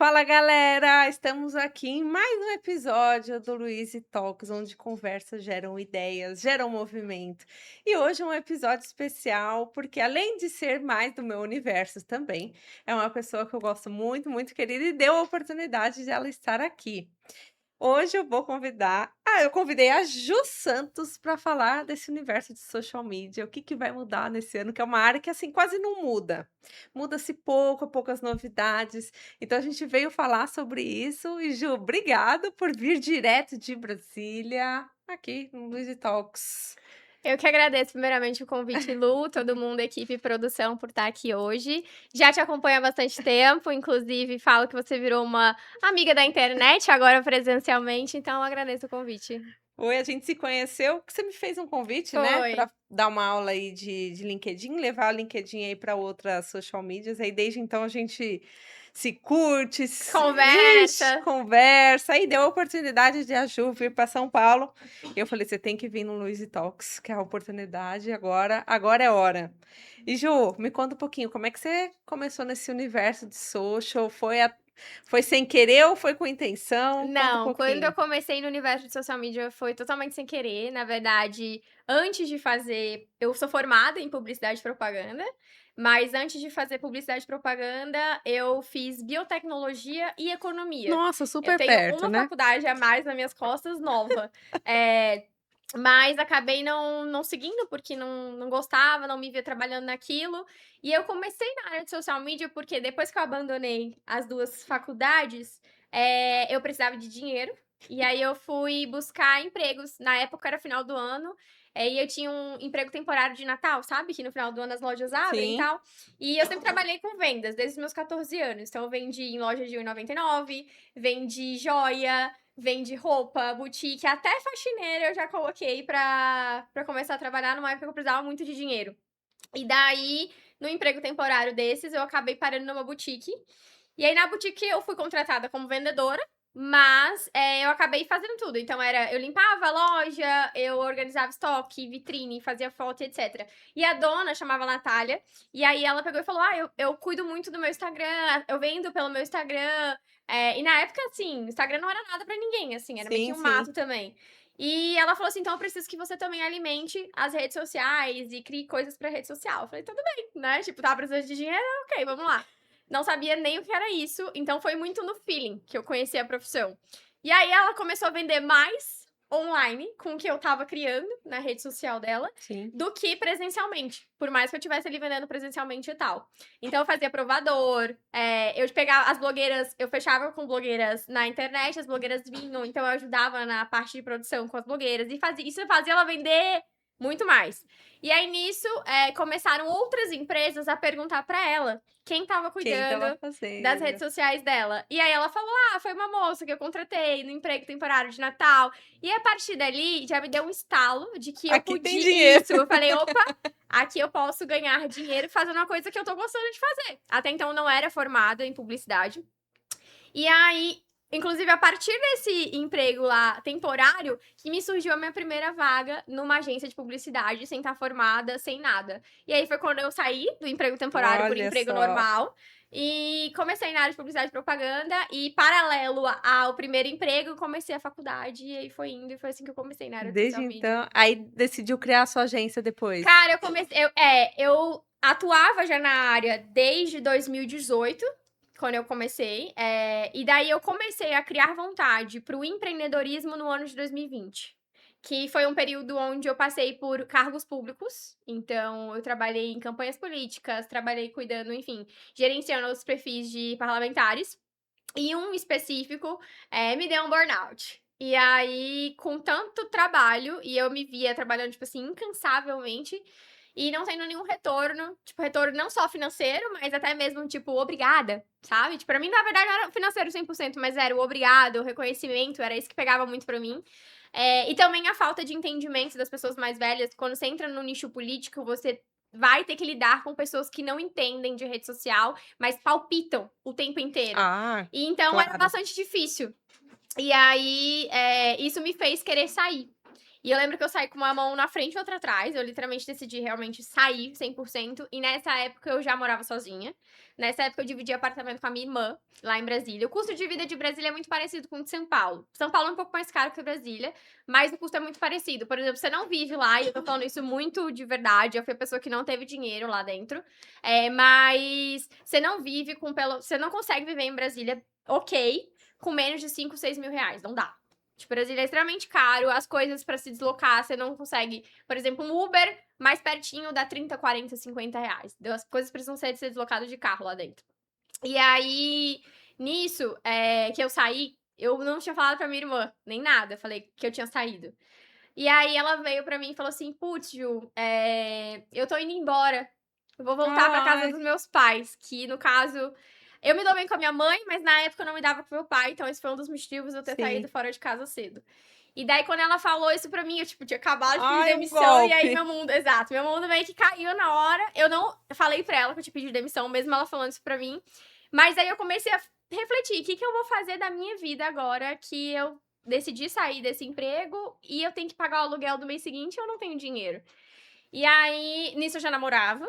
Fala galera, estamos aqui em mais um episódio do Luiz e Talks, onde conversas geram ideias, geram movimento. E hoje é um episódio especial, porque além de ser mais do meu universo também, é uma pessoa que eu gosto muito, muito querida e deu a oportunidade de ela estar aqui. Hoje eu vou convidar eu convidei a Ju Santos para falar desse universo de social media, o que que vai mudar nesse ano, que é uma área que, assim, quase não muda. Muda-se pouco, poucas novidades. Então a gente veio falar sobre isso e Ju, obrigado por vir direto de Brasília, aqui no Luiz Talks. Eu que agradeço primeiramente o convite, Lu, todo mundo, equipe e produção, por estar aqui hoje. Já te acompanho há bastante tempo, inclusive falo que você virou uma amiga da internet, agora presencialmente, então eu agradeço o convite. Oi, a gente se conheceu porque você me fez um convite, né, Foi. para dar uma aula aí de LinkedIn, levar o LinkedIn aí para outras social medias, aí desde então a gente se curte, Conversa. conversa, aí deu a oportunidade de a Ju vir para São Paulo, e eu falei: "Você tem que vir no Luiz Talks, que é a oportunidade agora é hora". E Ju, me conta um pouquinho, como é que você começou nesse universo de social? Foi sem querer ou foi com intenção? Conta um Não, quando eu pouquinho. comecei no universo de social media foi totalmente sem querer, na verdade, antes de fazer eu sou formada em publicidade e propaganda, mas antes de fazer publicidade e propaganda, eu fiz biotecnologia e economia. Nossa, Eu super tenho perto, uma né. faculdade a mais nas minhas costas, nova. Mas acabei não seguindo, porque não gostava, não me via trabalhando naquilo. E eu comecei na área de social media, porque depois que eu abandonei as 2 faculdades, eu precisava de dinheiro, e aí eu fui buscar empregos. Na época era final do ano, e eu tinha um emprego temporário de Natal, sabe, que no final do ano as lojas abrem e Sim. tal. E eu sempre trabalhei com vendas, desde os meus 14 anos. Então eu vendi em loja de R$1,99, vendi joia, vendi roupa, boutique, até faxineira eu já coloquei pra começar a trabalhar numa época que eu precisava muito de dinheiro. E daí, no emprego temporário desses, eu acabei parando numa boutique. E aí na boutique eu fui contratada como vendedora, mas, eu acabei fazendo tudo. Então eu limpava a loja, eu organizava estoque, vitrine, fazia foto e etcétera. E a dona chamava Natália, e aí ela pegou e falou: "Ah, eu cuido muito do meu Instagram, eu vendo pelo meu Instagram". E na época, assim, o Instagram não era nada pra ninguém, assim, era meio que Sim, um sim. mato também. E ela falou assim: "Então eu preciso que você também alimente as redes sociais e crie coisas pra rede social". Eu falei: "Tudo bem", né, tipo, estava precisando de dinheiro, ok, vamos lá. Não sabia nem o que era isso, então foi muito no feeling que eu conheci a profissão. E aí ela começou a vender mais online com o que eu estava criando na rede social dela, Sim. do que presencialmente, por mais que eu estivesse ali vendendo presencialmente e tal. Então eu fazia provador, eu pegava as blogueiras, eu fechava com blogueiras na internet, as blogueiras vinham, então eu ajudava na parte de produção com as blogueiras e isso fazia ela vender muito mais. E aí nisso, começaram outras empresas a perguntar pra ela quem estava Quem estava cuidando das redes fazendo. sociais dela. E aí ela falou: "Ah, foi uma moça que eu contratei no emprego temporário de Natal". E a partir dali já me deu um estalo de que eu Aqui tem podia dinheiro. isso, eu falei: "Opa, aqui eu posso ganhar dinheiro fazendo uma coisa que eu tô gostando de fazer". Até então eu não era formada em publicidade. E aí, inclusive a partir desse emprego lá temporário, que me surgiu a minha primeira vaga numa agência de publicidade, sem estar formada, sem nada. E aí foi quando eu saí do emprego temporário por Olha emprego só. normal, e comecei na área de publicidade e propaganda, e paralelo ao primeiro emprego, eu comecei a faculdade, e aí foi indo, e foi assim que eu comecei na área de Desde social media. então aí decidiu criar a sua agência depois? Cara, eu atuava já na área desde 2018, quando eu comecei, e daí eu comecei a criar vontade para o empreendedorismo no ano de 2020, que foi um período onde eu passei por cargos públicos, então eu trabalhei em campanhas políticas, trabalhei cuidando, enfim, gerenciando os perfis de parlamentares, e um específico, me deu um burnout. E aí, com tanto trabalho, e eu me via trabalhando, tipo assim, incansavelmente, e não tendo nenhum retorno, tipo, retorno não só financeiro, mas até mesmo, tipo, obrigada, sabe? Tipo, pra mim, na verdade, não era financeiro 100%, mas era o obrigado, o reconhecimento, era isso que pegava muito pra mim. E também a falta de entendimento das pessoas mais velhas, quando você entra no nicho político, você vai ter que lidar com pessoas que não entendem de rede social, mas palpitam o tempo inteiro. Ah, E então era claro. bastante difícil. E aí, isso me fez querer sair. E eu lembro que eu saí com uma mão na frente e outra atrás, eu literalmente decidi realmente sair 100%, e nessa época eu já morava sozinha. Nessa época eu dividi apartamento com a minha irmã, lá em Brasília. O custo de vida de Brasília é muito parecido com o de São Paulo. São Paulo é um pouco mais caro que Brasília, mas o custo é muito parecido. Por exemplo, você não vive lá, e eu tô falando isso muito de verdade, eu fui a pessoa que não teve dinheiro lá dentro, mas você não vive com você não consegue viver em Brasília, ok, com menos de 5, 6 mil reais, não dá. Tipo, Brasília é extremamente caro, as coisas pra se deslocar, você não consegue. Por exemplo, um Uber mais pertinho dá 30, 40, 50 reais. As coisas precisam ser de ser deslocado de carro lá dentro. E aí, nisso, que eu saí, eu não tinha falado pra minha irmã, nem nada. Falei que eu tinha saído. E aí ela veio pra mim e falou assim: Putz, Ju, eu tô indo embora. Eu vou voltar pra casa Ai, dos meus pais. Que no caso, eu me dou bem com a minha mãe, mas na época eu não me dava com meu pai. Então esse foi um dos motivos de eu ter saído sim. fora de casa cedo. E daí, quando ela falou isso pra mim, eu, tipo, tinha acabado de pedir Ai, um demissão. E aí, golpe. meu mundo, exato, meu mundo meio que caiu na hora. Eu não falei pra ela que eu tinha pedido demissão, mesmo ela falando isso pra mim. Mas aí eu comecei a refletir: o que, que eu vou fazer da minha vida agora que eu decidi sair desse emprego e eu tenho que pagar o aluguel do mês seguinte e eu não tenho dinheiro. E aí, nisso eu já namorava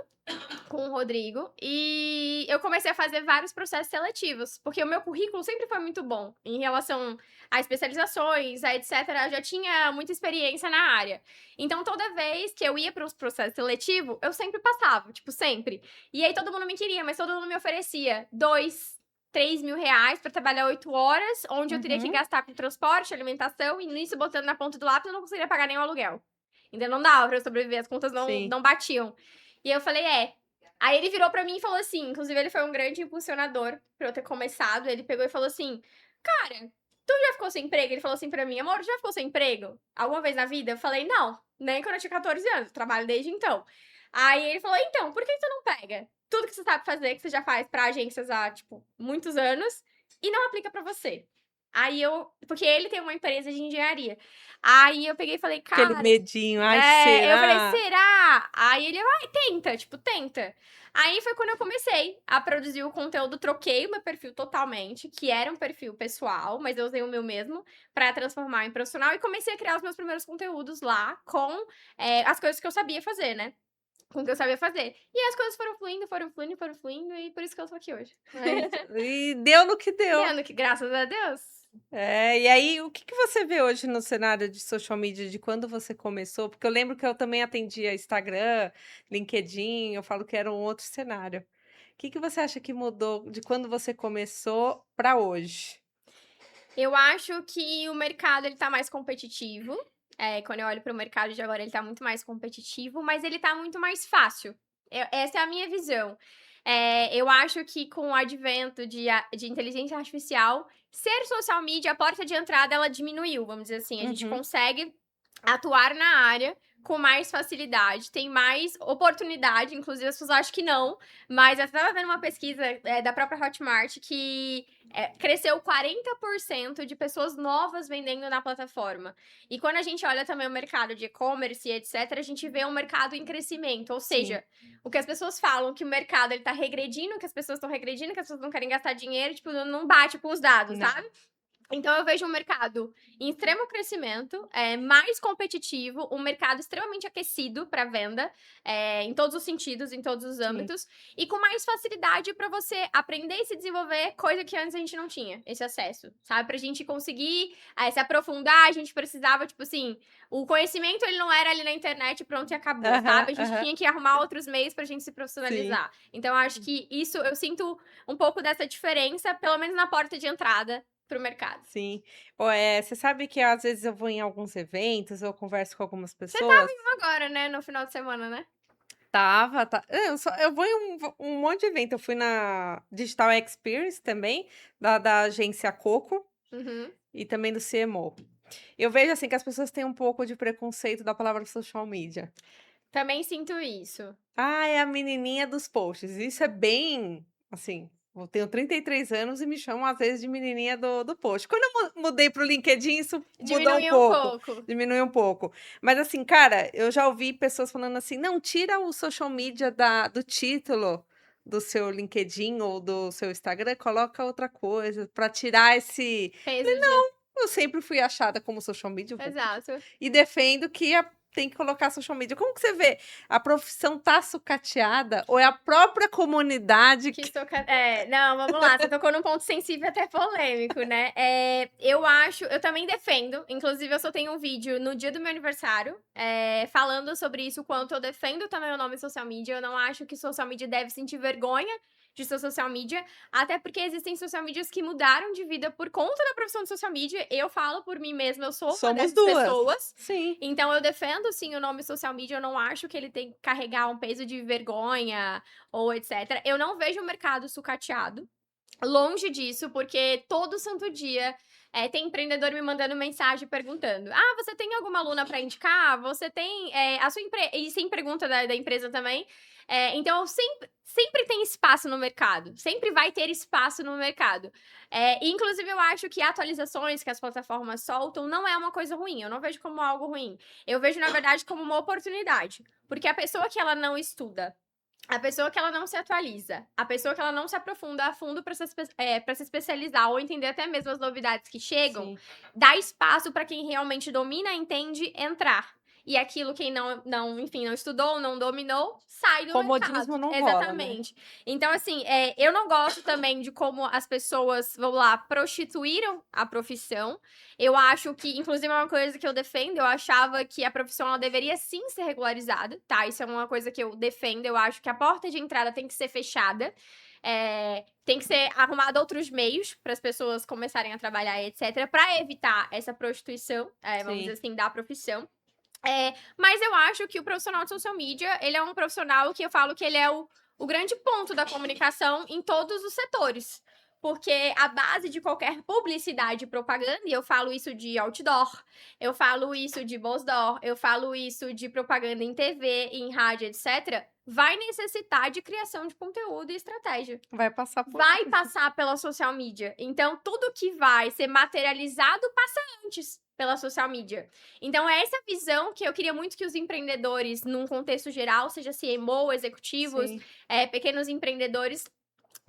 com o Rodrigo e eu comecei a fazer vários processos seletivos, porque o meu currículo sempre foi muito bom em relação a especializações, a etc. Eu já tinha muita experiência na área. Então, toda vez que eu ia para os processos seletivos, eu sempre passava, tipo, sempre. E aí todo mundo me queria, mas todo mundo me oferecia 2, 3 mil reais para trabalhar 8 horas, onde eu teria que Uhum, gastar com transporte, alimentação, e nisso, botando na ponta do lápis, eu não conseguiria pagar nenhum aluguel. Ainda não dava pra eu sobreviver, as contas sim. não batiam. E eu falei, Aí ele virou pra mim e falou assim, inclusive ele foi um grande impulsionador pra eu ter começado. Ele pegou e falou assim: Cara, tu já ficou sem emprego? Ele falou assim pra mim: Amor, tu já ficou sem emprego? Alguma vez na vida? Eu falei: Não, nem quando eu tinha 14 anos, trabalho desde então. Aí ele falou: Então, por que tu não pega tudo que você sabe fazer, que você já faz pra agências há, tipo, muitos anos, e não aplica pra você? Aí eu. Porque ele tem uma empresa de engenharia. Aí eu peguei e falei: Aquele Cara, medinho, ai, eu falei, será? será? Aí ele, vai, tenta, tipo, tenta. Aí foi quando eu comecei a produzir o conteúdo, troquei o meu perfil totalmente, que era um perfil pessoal, mas eu usei o meu mesmo pra transformar em profissional e comecei a criar os meus primeiros conteúdos lá com as coisas que eu sabia fazer, né? Com o que eu sabia fazer. E as coisas foram fluindo, foram fluindo, foram fluindo, e por isso que eu tô aqui hoje. Ai, e deu no que deu. Dando que, graças a Deus. É, e aí, o que que você vê hoje no cenário de social media de quando você começou? Porque eu lembro que eu também atendia Instagram, LinkedIn, eu falo que era um outro cenário. O que que você acha que mudou de quando você começou para hoje? Eu acho que o mercado ele tá mais competitivo. Quando eu olho para o mercado de agora, ele tá muito mais competitivo, mas ele tá muito mais fácil. Essa é a minha visão. Eu acho que com o advento de inteligência artificial, ser social media, a porta de entrada, ela diminuiu, vamos dizer assim. A gente Uhum, consegue atuar na área com mais facilidade, tem mais oportunidade, inclusive as pessoas acham que não, mas eu estava vendo uma pesquisa da própria Hotmart que cresceu 40% de pessoas novas vendendo na plataforma. E quando a gente olha também o mercado de e-commerce e etc., a gente vê um mercado em crescimento. Ou sim. seja, o que as pessoas falam que o mercado ele tá regredindo, que as pessoas estão regredindo, que as pessoas não querem gastar dinheiro, tipo, não bate com os dados, Não. sabe? Então eu vejo um mercado em extremo crescimento, mais competitivo, um mercado extremamente aquecido para venda, em todos os sentidos, em todos os Sim. âmbitos, e com mais facilidade para você aprender e se desenvolver, coisa que antes a gente não tinha esse acesso, sabe? Pra gente conseguir se aprofundar, a gente precisava, tipo assim, o conhecimento ele não era ali na internet pronto e acabou, Aham, sabe? A gente aham. tinha que arrumar outros meios pra gente se Sim, profissionalizar. Então eu acho que isso, eu sinto um pouco dessa diferença, pelo menos na porta de entrada pro mercado. sim. Você sabe que às vezes eu vou em alguns eventos, eu converso com algumas Você estava pessoas. em um agora, né, no final de semana, né? Tava, tá. Eu vou em um monte de evento. Eu fui na Digital Experience também, da agência Coco Uhum. e também do CMO. Eu vejo, assim, que as pessoas têm um pouco de preconceito da palavra social media. Também sinto isso. "Ah, é a menininha dos posts". Isso é bem, assim, eu tenho 33 anos e me chamam às vezes de menininha do post. Quando eu mudei para o LinkedIn, isso mudou um Diminuiu um pouco, pouco. diminuiu um pouco. Mas assim, cara, eu já ouvi pessoas falando assim: "Não, tira o social media do título do seu LinkedIn ou do seu Instagram, coloca outra coisa para tirar esse". Peso de. Eu sempre fui achada como social media, Exato. e defendo que tem que colocar social media. Como que você vê? A profissão tá sucateada ou é a própria comunidade Que que soca não, vamos lá, você tocou num ponto sensível até polêmico, né. Eu também defendo, inclusive eu só tenho um vídeo no dia do meu aniversário, falando sobre isso, o quanto eu defendo também o nome social media, eu não acho que social media deve sentir vergonha de ser social media, até porque existem social medias que mudaram de vida por conta da profissão de social media, eu falo por mim mesma, eu sou uma somos dessas 2. pessoas, Sim. então eu defendo sim o nome social media, eu não acho que ele tem que carregar um peso de vergonha ou etc. Eu não vejo o mercado sucateado. Longe disso, porque todo santo dia tem empreendedor me mandando mensagem perguntando: Ah, você tem alguma aluna para indicar? Você tem a sua empresa. E sem pergunta da empresa também. Então, sempre tem espaço no mercado. Sempre vai ter espaço no mercado. Inclusive, eu acho que atualizações que as plataformas soltam não é uma coisa ruim. Eu não vejo como algo ruim. Eu vejo, na verdade, como uma oportunidade. Porque a pessoa que ela não estuda, a pessoa que ela não se atualiza, a pessoa que ela não se aprofunda a fundo para se especializar ou entender até mesmo as novidades que chegam, Sim. dá espaço para quem realmente domina, entende, entrar. E aquilo quem enfim, não estudou, não dominou, sai do mercado. Comodismo não rola, né. Exatamente. Então, assim, eu não gosto também de como as pessoas, vamos lá, prostituíram a profissão. Eu acho que, inclusive, é uma coisa que eu defendo, eu achava que a profissão ela deveria sim ser regularizada, tá? Isso é uma coisa que eu defendo, eu acho que a porta de entrada tem que ser fechada. Tem que ser arrumado outros meios para as pessoas começarem a trabalhar, etc., para evitar essa prostituição, vamos dizer Sim. assim, da profissão. Mas eu acho que o profissional de social media, ele é um profissional que eu falo que ele é o grande ponto da comunicação em todos os setores. Porque a base de qualquer publicidade e propaganda, e eu falo isso de outdoor, eu falo isso de BOSDOR, eu falo isso de propaganda em TV, em rádio, etc., vai necessitar de criação de conteúdo e estratégia. Vai passar por Vai passar pela social media. Então, tudo que vai ser materializado passa antes pela social media. Então, é essa visão que eu queria muito que os empreendedores, num contexto geral, seja CMO, executivos, sim. pequenos empreendedores,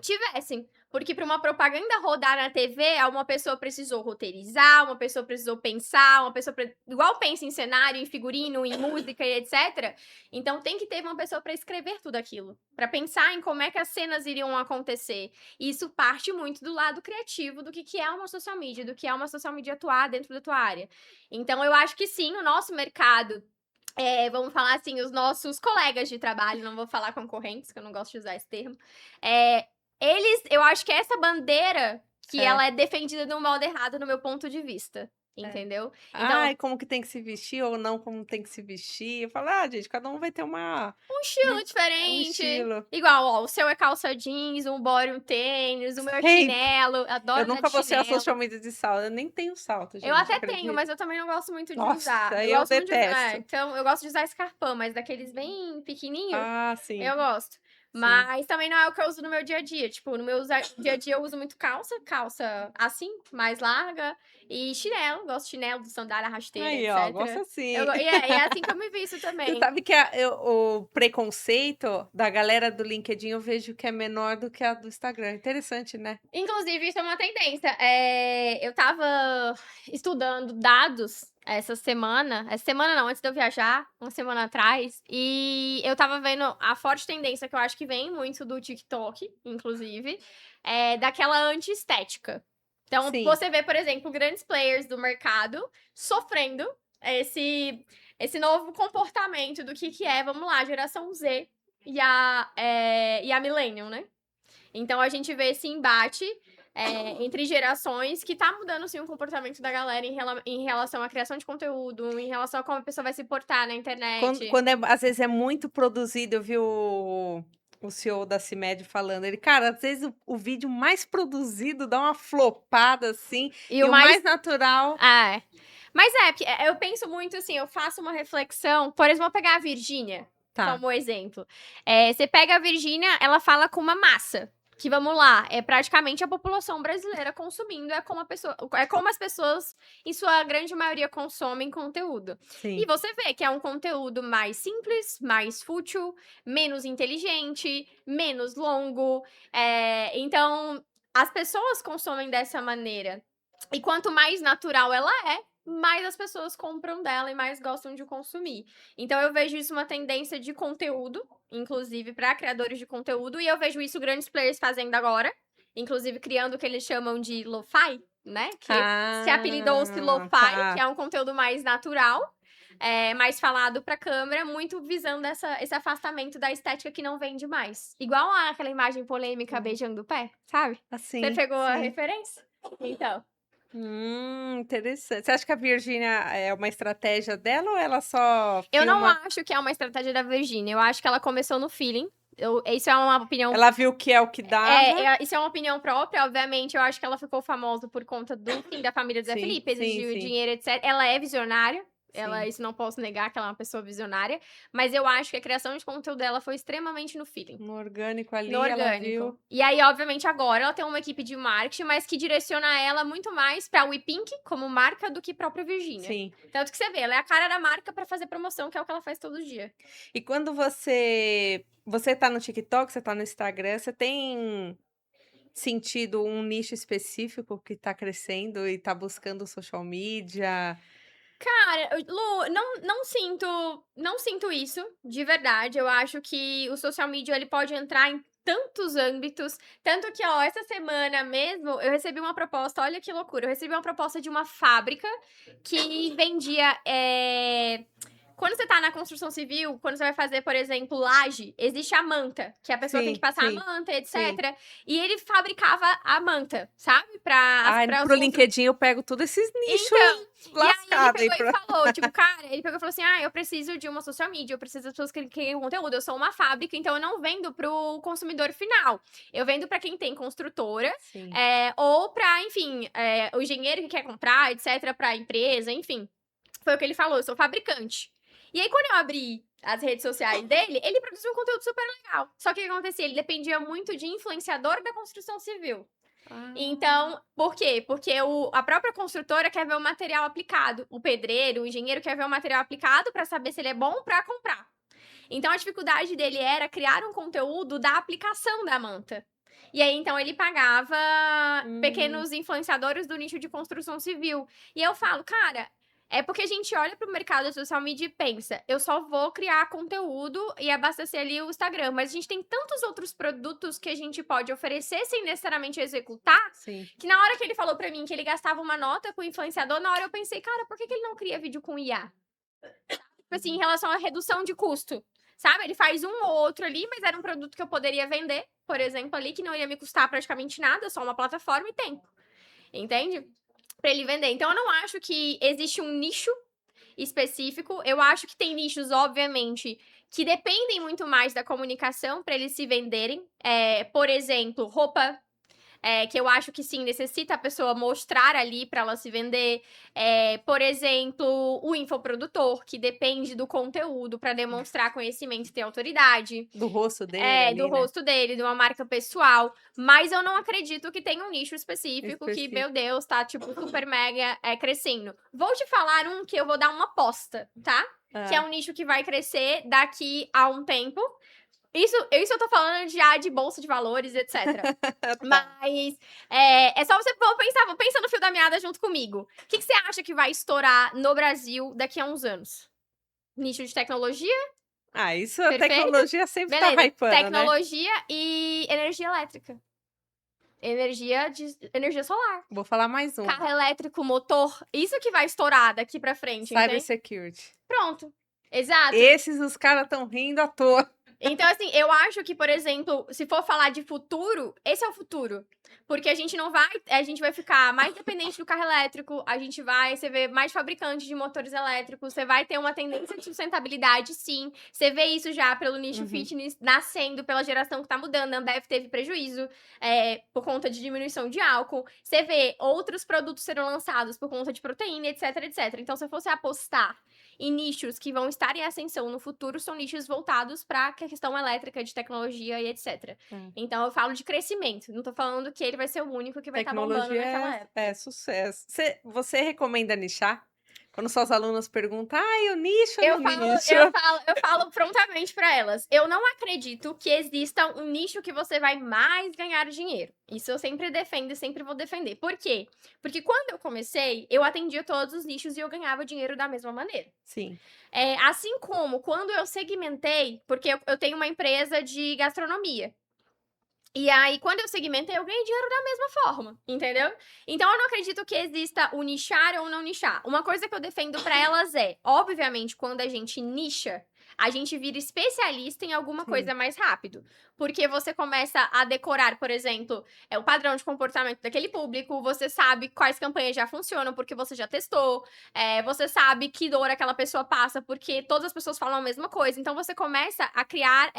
tivessem. Porque para uma propaganda rodar na TV, uma pessoa precisou roteirizar, uma pessoa precisou pensar, igual pensa em cenário, em figurino, em música e etc. Então tem que ter uma pessoa para escrever tudo aquilo, para pensar em como é que as cenas iriam acontecer. E isso parte muito do lado criativo do que é uma social media, do que é uma social media atuar dentro da tua área. Então eu acho que sim, o nosso mercado vamos falar assim, os nossos colegas de trabalho, não vou falar concorrentes, que eu não gosto de usar esse termo. Eu acho que é essa bandeira que ela é defendida de um modo errado no meu ponto de vista, entendeu? Então, Ai, como que tem que se vestir ou não como tem que se vestir. Eu falo: gente, cada um vai ter uma um estilo né, um diferente. estilo. Igual, ó, o seu é calça jeans, o body um tênis, o meu é Sempre. chinelo, Eu adoro andar nunca de vou ser a social chinelo. media de salto, eu nem tenho salto, Eu gente, até tenho, acredita? mas eu também não gosto muito de usar. Nossa, Eu eu gosto muito de usar, detesto. então eu gosto de usar escarpão, mas daqueles bem pequenininho, Ah, sim, eu gosto. sim. Mas também não é o que eu uso no meu dia a dia. Tipo, no meu dia a dia eu uso muito calça assim, mais larga, e chinelo. Gosto de chinelo, de sandália rasteira, Aí, ó, etc. gosto assim. E é assim que eu me visto Você também. sabe que o preconceito da galera do LinkedIn eu vejo que é menor do que a do Instagram. Interessante, né? Inclusive, isso é uma tendência. Eu estava estudando dados essa semana não, antes de eu viajar, uma semana atrás, e eu estava vendo a forte tendência que eu acho que vem muito do TikTok, inclusive, daquela anti-estética. Então, Sim. você vê, por exemplo, grandes players do mercado sofrendo esse novo comportamento do que é, vamos lá, a geração Z e a Millennium, né? Então a gente vê esse embate entre gerações que tá mudando sim o comportamento da galera em relação à criação de conteúdo, em relação a como a pessoa vai se portar na internet. Quando às vezes é muito produzido, eu vi o CEO da CIMED falando, ele: "Cara, às vezes o vídeo mais produzido dá uma flopada, assim, E e o o mais. mais natural". É. Mas porque eu penso muito assim, eu faço uma reflexão. Por exemplo, vou pegar a Virgínia Tá, como exemplo. Você pega a Virgínia, ela fala com uma massa. Que vamos lá, é praticamente a população brasileira consumindo, é como as pessoas, em sua grande maioria, consomem conteúdo. E sim. você vê que é um conteúdo mais simples, mais fútil, menos inteligente, menos longo. Então, as pessoas consomem dessa maneira. E quanto mais natural ela é, mais as pessoas compram dela e mais gostam de consumir. Então eu vejo isso uma tendência de conteúdo, inclusive para criadores de conteúdo, e eu vejo isso grandes players fazendo agora, inclusive criando o que eles chamam de lo-fi, né? Que se apelidou-se lo-fi, que Tá. é um conteúdo mais natural, mais falado pra câmera, muito visando esse afastamento da estética que não vende mais. Igual aquela imagem polêmica beijando o pé, sabe? Você Assim, pegou a sim. referência? Então. Interessante. Você acha que a Virgínia é uma estratégia dela ou ela só Eu não filma acho que é uma estratégia da Virgínia, eu acho que ela começou no feeling. Isso é uma opinião. ela viu que é o que dava? Isso é uma opinião própria, obviamente. Eu acho que ela ficou famosa por conta do fim da família do Zé Sim, Felipe, sim, exigiu sim, dinheiro, etc. Ela é visionária. sim. Isso não posso negar que ela é uma pessoa visionária. Mas eu acho que a criação de conteúdo dela foi extremamente no feeling. No orgânico ali, No ela orgânico. viu. E aí, obviamente, agora ela tem uma equipe de marketing, mas que direciona ela muito mais pra WePink como marca do que própria Virgínia. Sim. Tanto que você vê, ela é a cara da marca pra fazer promoção, que é o que ela faz todo dia. E quando você tá no TikTok, você tá no Instagram, você tem sentido um nicho específico que tá crescendo e tá buscando social media? Cara, Lu, não sinto isso, de verdade. Eu acho que o social media, ele pode entrar em tantos âmbitos, tanto que, ó, essa semana mesmo, eu recebi uma proposta, olha que loucura, eu recebi uma proposta de uma fábrica que vendia, quando você tá na construção civil, quando você vai fazer, por exemplo, laje, existe a manta, que a pessoa tem que Sim, passar a sim, manta, sim. etc. E ele fabricava a manta, sabe? Ai, Para os pro LinkedIn eu pego tudo esses então, nichos e aí ele lascado aí pegou e pra falou, tipo, cara, ele pegou e falou assim: "Ah, eu preciso de uma social media, eu preciso das pessoas que criem conteúdo, eu sou uma fábrica, então eu não vendo pro consumidor final. Eu vendo pra quem tem construtora, sim. ou pra, enfim, o engenheiro que quer comprar, etc, pra empresa, enfim". Foi o que ele falou, eu sou fabricante. E aí, quando eu abri as redes sociais dele, ele produziu um conteúdo super legal. Só que o que acontecia? Ele dependia muito de influenciador da construção civil. Ah, Então, por quê? Porque a própria construtora quer ver o material aplicado. O pedreiro, o engenheiro quer ver o material aplicado para saber se ele é bom para comprar. Então, a dificuldade dele era criar um conteúdo da aplicação da manta. E aí, então, ele pagava hum, pequenos influenciadores do nicho de construção civil. E eu falo, cara, é porque a gente olha para o mercado da social media e pensa, eu só vou criar conteúdo e abastecer ali o Instagram. Mas a gente tem tantos outros produtos que a gente pode oferecer sem necessariamente executar, sim. que na hora que ele falou para mim que ele gastava uma nota com o influenciador, na hora eu pensei, cara, por que ele não cria vídeo com IA? Tipo assim, em relação à redução de custo. Sabe? Ele faz um ou outro ali, mas era um produto que eu poderia vender, por exemplo, ali, que não ia me custar praticamente nada, só uma plataforma e tempo. Entende? Pra ele vender. Então, eu não acho que existe um nicho específico. Eu acho que tem nichos, obviamente, que dependem muito mais da comunicação para eles se venderem. Por exemplo, roupa, que eu acho que sim, necessita a pessoa mostrar ali para ela se vender. Por exemplo, o infoprodutor, que depende do conteúdo para demonstrar conhecimento e ter autoridade. Do rosto dele Do ali, né, rosto dele, de uma marca pessoal. Mas eu não acredito que tenha um nicho específico que, meu específico. Deus, tá, tipo, super mega crescendo. Vou te falar um que eu vou dar uma aposta, tá? Que é Hã. um nicho que vai crescer daqui a um tempo. Isso eu tô falando já de bolsa de valores, etc. Tá. Mas é só você vou pensar no fio da meada junto comigo. O que você acha que vai estourar no Brasil daqui a uns anos? Nicho de tecnologia? Ah, isso a Perfeito? tecnologia sempre tá Beleza. hypando, né. Tecnologia e energia elétrica. Energia solar. Vou falar mais um, Carro elétrico, motor. Isso que vai estourar daqui pra frente, entende? cybersecurity. Pronto. Exato. Esses os caras estão rindo à toa. Então, assim, eu acho que, por exemplo, se for falar de futuro, esse é o futuro. Porque a gente vai ficar mais dependente do carro elétrico, você vê mais fabricantes de motores elétricos, você vai ter uma tendência de sustentabilidade, sim. Você vê isso já pelo nicho Uhum. fitness nascendo, pela geração que tá mudando. A Ambev teve prejuízo por conta de diminuição de álcool. Você vê outros produtos sendo lançados por conta de proteína, etc, etc. Então, se eu fosse apostar em nichos que vão estar em ascensão no futuro, são nichos voltados para a questão elétrica, de tecnologia e etc. É. Então eu falo de crescimento, não tô falando que ele vai ser o único que vai estar bombando Tecnologia naquela época. é sucesso. Você recomenda nichar? Quando suas alunas perguntam, ai, o nicho Eu no falo, nicho. eu falo prontamente pra elas. Eu não acredito que exista um nicho que você vai mais ganhar dinheiro. Isso eu sempre defendo e sempre vou defender. Por quê? Porque quando eu comecei, eu atendia todos os nichos e eu ganhava dinheiro da mesma maneira. Sim, Assim como quando eu segmentei, porque eu tenho uma empresa de gastronomia. E aí, quando eu segmentei, eu ganhei dinheiro da mesma forma, entendeu? Então, eu não acredito que exista o nichar ou não nichar. Uma coisa que eu defendo pra elas é, obviamente, quando a gente nicha, a gente vira especialista em alguma sim. coisa mais rápido. Porque você começa a decorar, por exemplo, o padrão de comportamento daquele público, você sabe quais campanhas já funcionam porque você já testou, você sabe que dor aquela pessoa passa porque todas as pessoas falam a mesma coisa. Então, você começa a criar,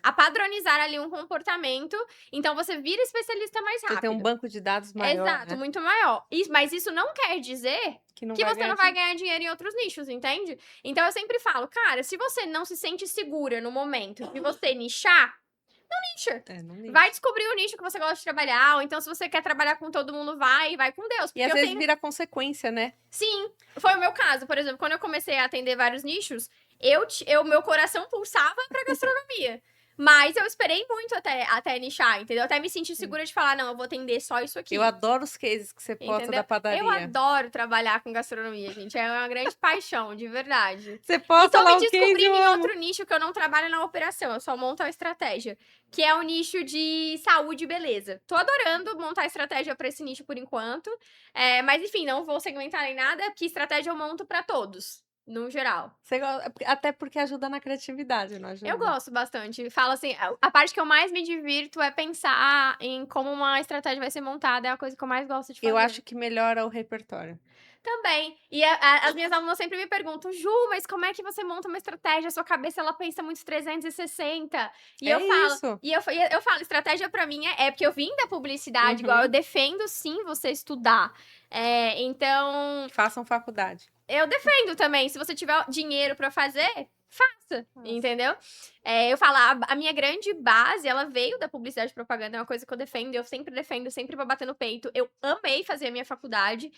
a padronizar ali um comportamento, então você vira especialista mais Você tem um rápido. banco de dados maior, Exato, né? muito maior. Mas isso não quer dizer Que não que vai você ganhar não vai dinheiro. ganhar dinheiro em outros nichos, entende? Então eu sempre falo, cara, se você não se sente segura no momento de você nichar, nicha. Não Vai nicho. descobrir o nicho que você gosta de trabalhar, ou então se você quer trabalhar com todo mundo, vai com Deus. E Porque às eu vezes tenho. vira consequência, né? Sim, foi o meu caso. Por exemplo, quando eu comecei a atender vários nichos, meu coração pulsava pra gastronomia. Mas eu esperei muito até nichar, entendeu? Até me sentir Sim. segura de falar, não, eu vou atender só isso Eu aqui. adoro os cases que você posta da Entendeu? Eu padaria. adoro trabalhar com gastronomia, gente. É uma grande paixão, de verdade. Você E posta tô me lá o case, eu descobrindo em amo. outro nicho que eu não trabalho na operação, eu só monto a estratégia. Que é o nicho de saúde e beleza. Tô adorando montar estratégia pra esse nicho por enquanto. Mas enfim, não vou segmentar nem nada, porque estratégia eu monto pra todos, no geral. Até porque ajuda na criatividade, não Eu ajuda? gosto bastante. Falo assim, a parte que eu mais me divirto é pensar em como uma estratégia vai ser montada, é a coisa que eu mais gosto de Eu fazer. acho que melhora o repertório. Também. E as minhas alunas sempre me perguntam, Ju, mas como é que você monta uma estratégia? A sua cabeça, ela pensa muito 360. E É eu falo, isso. eu falo, estratégia pra mim é porque eu vim da publicidade, igual eu Uhum. defendo sim você estudar. Então, Façam faculdade. eu defendo também. Se você tiver dinheiro pra fazer, faça, Nossa. entendeu? Eu falo, a minha grande base, ela veio da publicidade e propaganda, é uma coisa que eu defendo, sempre vou bater no peito. Eu amei fazer a minha faculdade.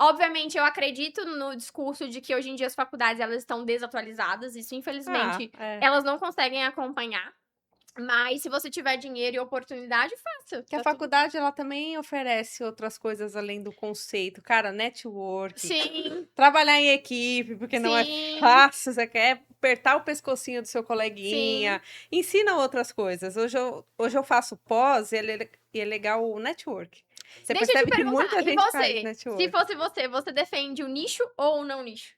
Obviamente, eu acredito no discurso de que hoje em dia as faculdades, elas estão desatualizadas. Isso, infelizmente, É. elas não conseguem acompanhar. Mas se você tiver dinheiro e oportunidade, faça. Que a Tá tudo. faculdade, ela também oferece outras coisas além do conceito. Cara, network, Sim, trabalhar em equipe, porque não é sim, fácil, você quer apertar o pescocinho do seu sim. coleguinha. Ensina outras coisas. Hoje eu faço pós e é legal o network. Você Deixa eu te percebe que perguntar, muita e gente faz você? Se network. fosse você, você defende o nicho ou o não nicho?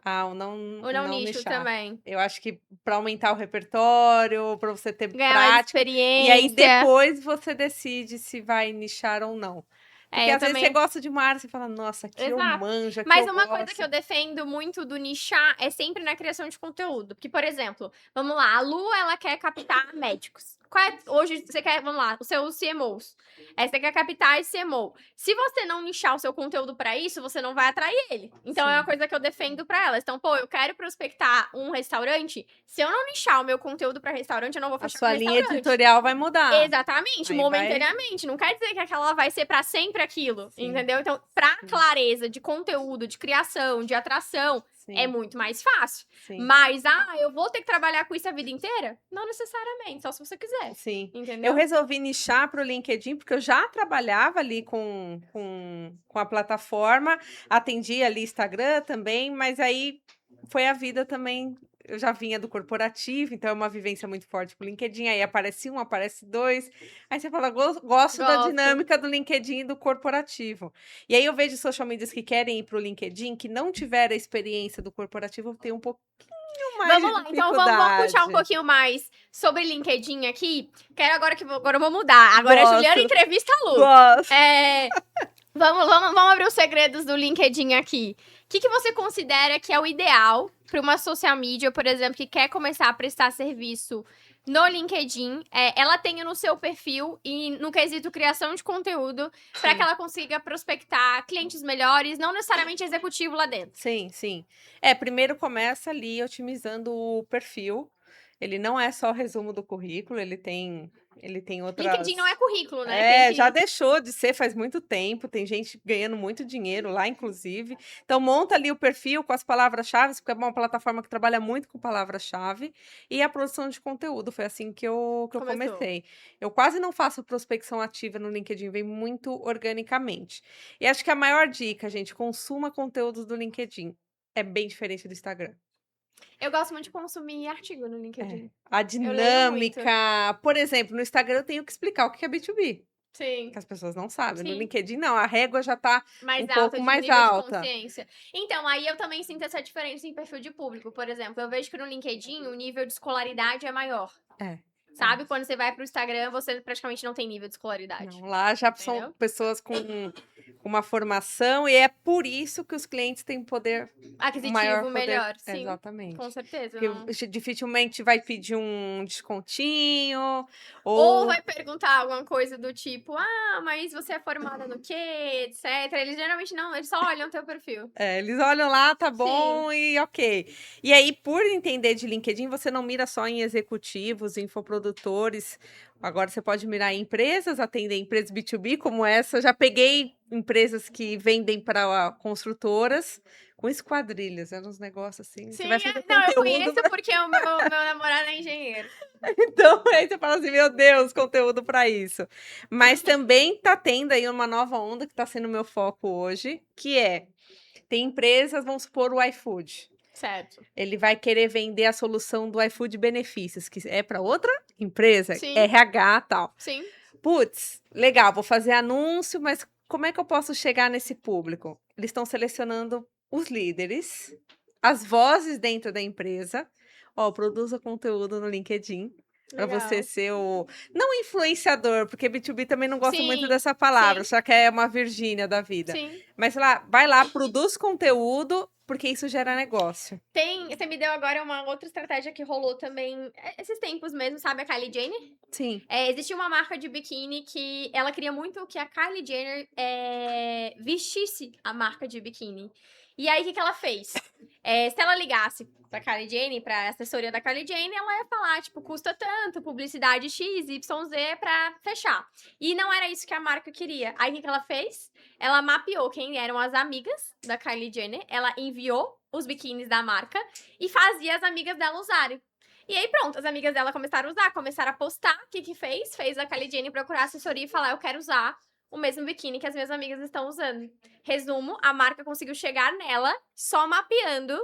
O O não não nicho nichar. também. Eu acho que para aumentar o repertório, para você ter Ganhar mais prática, e aí experiência. depois você decide se vai nichar ou não. Porque Eu às vezes você também. gosta de uma área, você fala, nossa, aqui eu Exato. manjo, aqui Mas eu uma coisa que gosto. eu defendo muito do nichar é sempre na criação de conteúdo. Porque, por exemplo, vamos lá, a Lu, ela quer captar médicos. Hoje você quer, vamos lá, os seus CMOs. Você quer captar esse CMO. Se você não nichar o seu conteúdo pra isso, você não vai atrair ele. Então é uma Sim, coisa que eu defendo pra elas. Então, pô, eu quero prospectar um restaurante. Se eu não nichar o meu conteúdo pra restaurante, eu não vou a fechar com sua linha restaurante. editorial vai mudar. Exatamente, Aí vai. momentaneamente. Não quer dizer que aquela vai ser pra sempre aquilo, Sim, entendeu? Então, pra sim, clareza de conteúdo, de criação, de atração, é sim, muito mais fácil. sim. Mas, eu vou ter que trabalhar com isso a vida inteira? Não necessariamente, só se você quiser, Sim. Eu entendeu? resolvi nichar para o LinkedIn, porque eu já trabalhava ali com a plataforma, atendia ali Instagram também, mas aí foi a vida também. Eu já vinha do corporativo, então é uma vivência muito forte pro LinkedIn. Aí aparece um, aparece dois. Aí você fala, gosto da Gosto. dinâmica do LinkedIn e do corporativo. E aí eu vejo social medias que querem ir para o LinkedIn, que não tiveram a experiência do corporativo, tem um pouquinho mais Vamos de lá, então vamos puxar um dificuldade. pouquinho mais sobre LinkedIn aqui. Quero agora eu vou mudar. Agora a Juliana Gosto, entrevista a Lu. gosto. Vamos abrir os segredos do LinkedIn aqui. O que você considera que é o ideal para uma social media, por exemplo, que quer começar a prestar serviço no LinkedIn? Ela tenha no seu perfil e no quesito criação de conteúdo, para que Sim. ela consiga prospectar clientes melhores, não necessariamente executivo lá dentro. Sim, sim. Primeiro começa ali otimizando o perfil. Ele não é só resumo do currículo, ele tem LinkedIn não é outras currículo, né? Tem já que... deixou de ser faz muito tempo, tem gente ganhando muito dinheiro lá, inclusive. Então monta ali o perfil com as palavras-chave, porque é uma plataforma que trabalha muito com palavra-chave, e a produção de conteúdo, foi assim que eu Começou. comecei. Eu quase não faço prospecção ativa no LinkedIn, vem muito organicamente. E acho que a maior dica, gente, consuma conteúdos do LinkedIn. É bem diferente do Instagram. Eu gosto muito de consumir artigo no É. LinkedIn. A Eu leio muito. dinâmica, por exemplo, no Instagram eu tenho que explicar o que é B2B, Sim, que as pessoas não sabem. No sim. LinkedIn não, a régua já tá um Mais pouco alta, de mais nível de alta. consciência. Então, aí eu também sinto essa diferença em perfil de público. Por exemplo, eu vejo que no LinkedIn o nível de escolaridade é maior. É, Sabe? Quando você vai pro Instagram, você praticamente não tem nível de escolaridade. não, lá já são Entendeu? pessoas com uma formação e é por isso que os clientes têm maior Aquisitivo poder, melhor, sim. Com exatamente. certeza. Não... Porque dificilmente vai pedir um descontinho Ou ou vai perguntar alguma coisa do tipo, ah, mas você é formada no quê, etc. Eles geralmente não, eles só olham o teu perfil. eles olham lá, tá Sim. bom e ok. E aí, por entender de LinkedIn, você não mira só em executivos, infoprodutores. Agora você pode mirar em empresas, atender empresas B2B como essa. Já peguei empresas que vendem para construtoras com esquadrilhas. Eram uns negócios assim. Você vai Sim, fazer não, eu conteúdo. conheço porque o meu namorado é engenheiro. Então, aí você fala assim, meu Deus, conteúdo para isso. Mas também tá tendo aí uma nova onda que tá sendo meu foco hoje, que é tem empresas, vamos supor, o iFood. Certo. Ele vai querer vender a solução do iFood Benefícios, que é para outra empresa, Sim, RH e tal. sim. Putz, legal, vou fazer anúncio, mas como é que eu posso chegar nesse público? Eles estão selecionando os líderes, as vozes dentro da empresa. Ó, produza conteúdo no LinkedIn. Para você Legal. ser o. Não influenciador, porque B2B também não gosta muito Sim, dessa palavra, sim, só que é uma Virgínia da vida. sim. Mas sei lá, vai lá, produz conteúdo, porque isso gera negócio. Você me deu agora uma outra estratégia que rolou também esses tempos mesmo, sabe a Kylie Jenner? Sim. Existia uma marca de biquíni que ela queria muito que a Kylie Jenner vestisse a marca de biquíni. E aí, o que ela fez? Se ela ligasse pra Kylie Jenner, pra assessoria da Kylie Jenner, ela ia falar, tipo, custa tanto, publicidade X, Y, Z pra fechar. E não era isso que a marca queria. Aí, o que ela fez? Ela mapeou quem eram as amigas da Kylie Jenner, ela enviou os biquínis da marca e fazia as amigas dela usarem. E aí, pronto, as amigas dela começaram a usar, começaram a postar. O que que fez? Fez a Kylie Jenner procurar assessoria e falar, eu quero usar o mesmo biquíni que as minhas amigas estão usando. Resumo, a marca conseguiu chegar nela só mapeando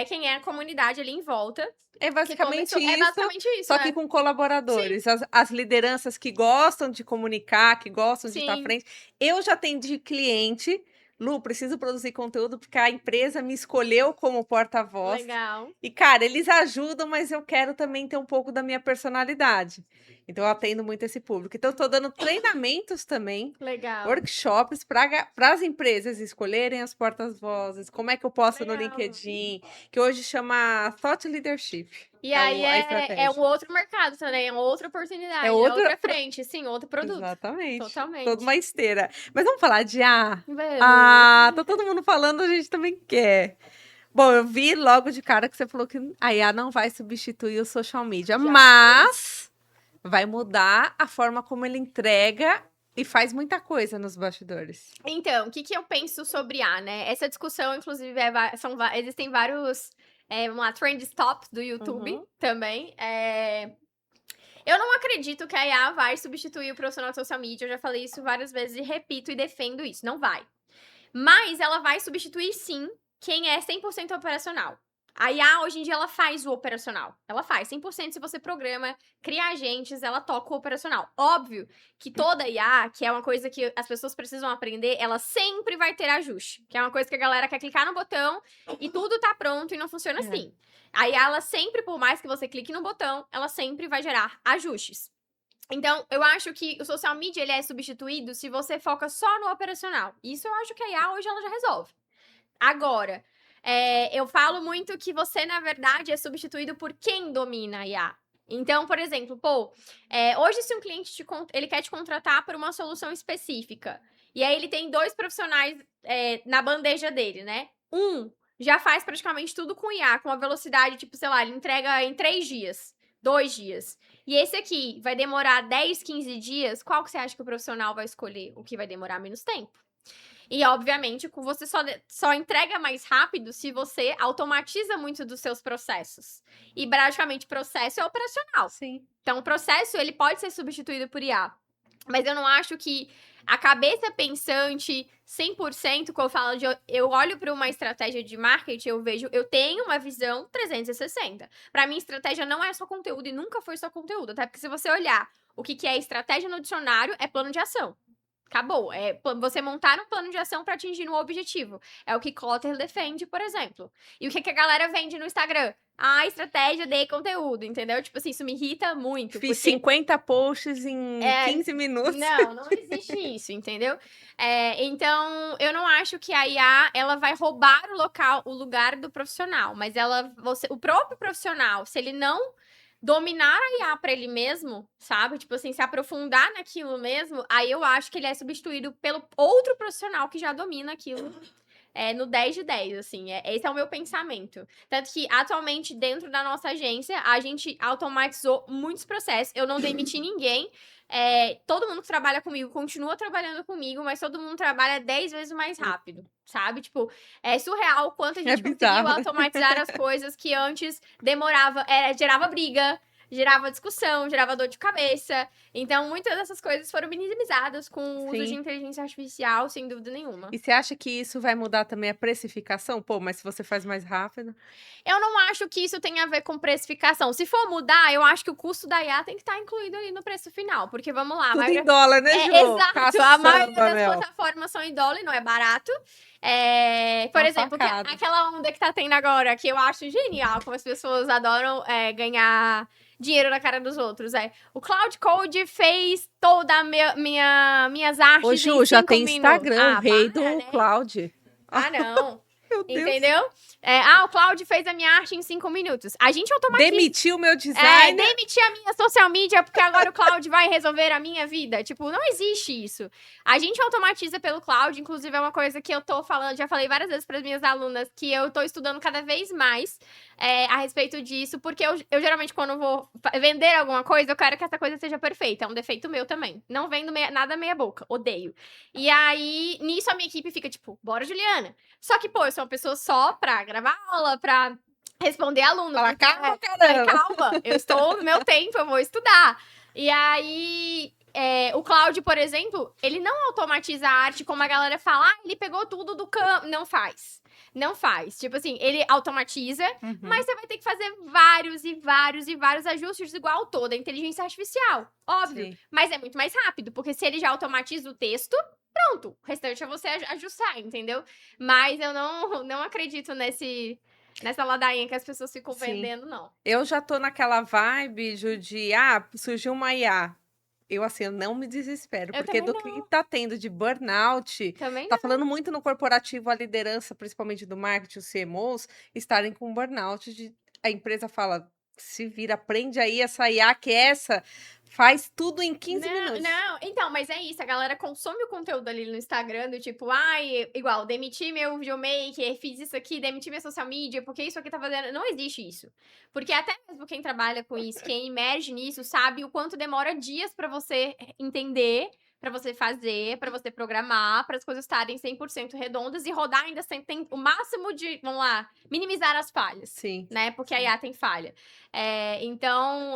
quem é a comunidade ali em volta. É Que basicamente começou. É isso, basicamente isso, só que com colaboradores. As lideranças que gostam de comunicar, que gostam de estar à Sim. frente. Eu já atendi cliente, Lu, preciso produzir conteúdo porque a empresa me escolheu como porta-voz. Legal. E, cara, eles ajudam, mas eu quero também ter um pouco da minha personalidade. Então, eu atendo muito esse público. Então, eu estou dando treinamentos também, Legal. workshops para as empresas escolherem as portas-vozes, como é que eu posto no Legal. LinkedIn, que hoje chama Thought Leadership. E aí A é um estratégia. outro mercado também, é uma outra oportunidade, É é outra. outra frente, sim, outro produto. Exatamente. Toda Totalmente. uma esteira. Mas vamos falar de A? Vamos. Tá todo mundo falando, a gente também quer. Bom, eu vi logo de cara que você falou que a IA não vai substituir o social media, mas vai mudar a forma como ele entrega e faz muita coisa nos bastidores. Então, o que que eu penso sobre A, né? Essa discussão, inclusive, existem vários, vamos lá, trend tops do YouTube Uhum. também. Eu não acredito que a IA vai substituir o profissional de social media, eu já falei isso várias vezes e repito e defendo isso, não vai. Mas ela vai substituir, sim, quem é 100% operacional. A IA, hoje em dia, ela faz o operacional. Ela faz 100% se você programa, cria agentes, ela toca o operacional. Óbvio que toda IA, que é uma coisa que as pessoas precisam aprender, ela sempre vai ter ajuste. Que é uma coisa que a galera quer clicar no botão e tudo tá pronto e não funciona assim. A IA, ela sempre, por mais que você clique no botão, ela sempre vai gerar ajustes. Então, eu acho que o social media ele é substituído se você foca só no operacional. Isso eu acho que a IA hoje ela já resolve. Agora, eu falo muito que você, na verdade, é substituído por quem domina a IA. Então, por exemplo, hoje se um cliente ele quer te contratar por uma solução específica, e aí ele tem 2 profissionais na bandeja dele, né? Um já faz praticamente tudo com IA, com uma velocidade, tipo, sei lá, ele entrega em 3 dias. 2 dias. E esse aqui vai demorar 10, 15 dias, qual que você acha que o profissional vai escolher? O que vai demorar menos tempo. E, obviamente, você só entrega mais rápido se você automatiza muito dos seus processos. E, praticamente, processo é operacional. Sim. Então, o processo, ele pode ser substituído por IA. Mas eu não acho que a cabeça pensante, 100%, quando eu falo eu olho para uma estratégia de marketing, eu tenho uma visão 360. Para mim, estratégia não é só conteúdo e nunca foi só conteúdo. Até porque se você olhar o que é estratégia no dicionário, é plano de ação. Acabou. É você montar um plano de ação para atingir um objetivo. É o que Kotter defende, por exemplo. E o que a galera vende no Instagram? A estratégia de conteúdo, entendeu? Tipo assim, isso me irrita muito. Fiz Porque 50 posts em 15 minutos. não existe isso, entendeu? Então, eu não acho que a IA, ela vai roubar o lugar do profissional. Mas o próprio profissional, se ele não dominar a IA pra ele mesmo, sabe? Tipo assim, se aprofundar naquilo mesmo, aí eu acho que ele é substituído pelo outro profissional que já domina aquilo. No 10 de 10, assim, esse é o meu pensamento. Tanto que, atualmente, dentro da nossa agência, a gente automatizou muitos processos. Eu não demiti ninguém. Todo mundo que trabalha comigo continua trabalhando comigo, mas todo mundo trabalha 10 vezes mais rápido, sabe? Tipo, é surreal o quanto a gente conseguiu bizarro. automatizar as coisas que antes demorava, gerava briga, gerava discussão, gerava dor de cabeça. Então, muitas dessas coisas foram minimizadas com o uso de Sim. inteligência artificial, sem dúvida nenhuma. E você acha que isso vai mudar também a precificação? Pô, mas se você faz mais rápido. Eu não acho que isso tenha a ver com precificação. Se for mudar, eu acho que o custo da IA tem que estar incluído ali no preço final. Porque, vamos lá, a Tudo maioria... em dólar, né, Ju? Exato, a maioria Caçamba, das Mel. plataformas são em dólar e não é barato. Por Uma exemplo, facada. aquela onda que tá tendo agora, que eu acho genial, como as pessoas adoram ganhar dinheiro na cara dos outros. O Cloud Code fez toda a minhas artes Ô, em Ju, já 5 tem minutos. Instagram, o rei do para, né? cloud. Não. Meu Deus. Entendeu? O Cloud fez a minha arte em 5 minutos. A gente automatiza. Demitiu o meu designer. Demitir a minha social media porque agora o Cloud vai resolver a minha vida. Tipo, não existe isso. A gente automatiza pelo Cloud, inclusive é uma coisa que eu tô falando, já falei várias vezes para as minhas alunas, que eu tô estudando cada vez mais a respeito disso, porque eu geralmente, quando vou vender alguma coisa, eu quero que essa coisa seja perfeita. É um defeito meu também. Não vendo nada meia boca. Odeio. E aí, nisso a minha equipe fica tipo, bora, Juliana. Só que, pô, eu sou uma pessoa só pra gravar aula, pra responder aluno. Fala, porque, calma, caramba. calma, eu estou no meu tempo, eu vou estudar. E aí, o Cloud, por exemplo, ele não automatiza a arte como a galera fala, ele pegou tudo do campo. Não faz. Não faz. Tipo assim, ele automatiza, mas você vai ter que fazer vários e vários e vários ajustes igual toda a inteligência artificial. Óbvio. Sim. Mas é muito mais rápido, porque se ele já automatiza o texto, pronto. O restante é você ajustar, entendeu? Mas eu não acredito nessa ladainha que as pessoas ficam Sim. vendendo, não. Eu já tô naquela vibe, Ju, de surgiu uma IA. Eu, assim, eu não me desespero, Eu porque também do que não. tá tendo de burnout, Também tá não. falando muito no corporativo, a liderança, principalmente do marketing, os CMOs, estarem com burnout. A empresa fala, se vira, aprende aí essa IA, que essa faz tudo em 15 minutos. Não, então, mas é isso, a galera consome o conteúdo ali no Instagram, do tipo, igual, demiti meu videomaker, fiz isso aqui, demiti minha social media, porque isso aqui tá fazendo... Não existe isso. Porque até mesmo quem trabalha com isso, quem emerge nisso, sabe o quanto demora dias pra você entender, pra você fazer, pra você programar, para as coisas estarem 100% redondas e rodar ainda sem tem o máximo de, vamos lá, minimizar as falhas. Sim. Né? Porque a IA tem falha. Então,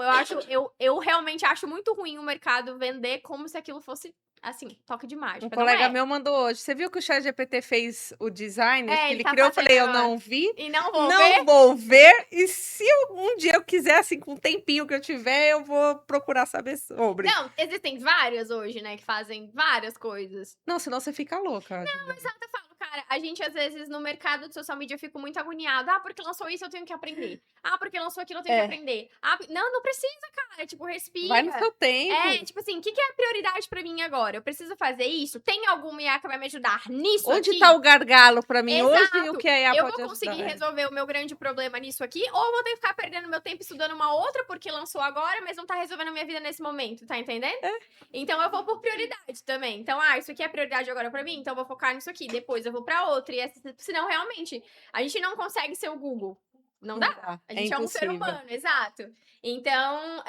eu realmente acho muito ruim o mercado vender como se aquilo fosse, assim, toque de mágica. Um Não colega é. meu mandou hoje. Você viu que o ChatGPT fez o design que ele ele tá criou? Eu falei, fazendo eu não agora. vi. E não vou Não ver. vou ver. E se um dia eu quiser, assim, com o tempinho que eu tiver, eu vou procurar saber sobre. Não, existem várias hoje, né, que fazem várias coisas. Não, senão você fica louca. Não, mas eu falo, cara, a gente às vezes no mercado de social media fica muito agoniado. Porque lançou isso eu tenho que aprender. Porque lançou aquilo eu tenho que aprender. Não precisa, cara. Tipo, respira. Vai no seu tempo. Tipo assim, o que é prioridade pra mim agora? Eu preciso fazer isso? Tem alguma IA que vai me ajudar nisso Onde aqui? tá o gargalo pra mim hoje e o Exato. que a IA Eu pode vou conseguir ajudar? resolver o meu grande problema nisso aqui, ou eu vou ter que ficar perdendo meu tempo estudando uma outra porque lançou agora, mas não tá resolvendo a minha vida nesse momento, tá entendendo? Então eu vou por prioridade também. Então, isso aqui é prioridade agora pra mim, então eu vou focar nisso aqui. Depois eu vou pra outra. Senão, realmente, a gente não consegue ser o Google. Não Não dá. dá, A é gente é um ser impossível. humano, exato. Então,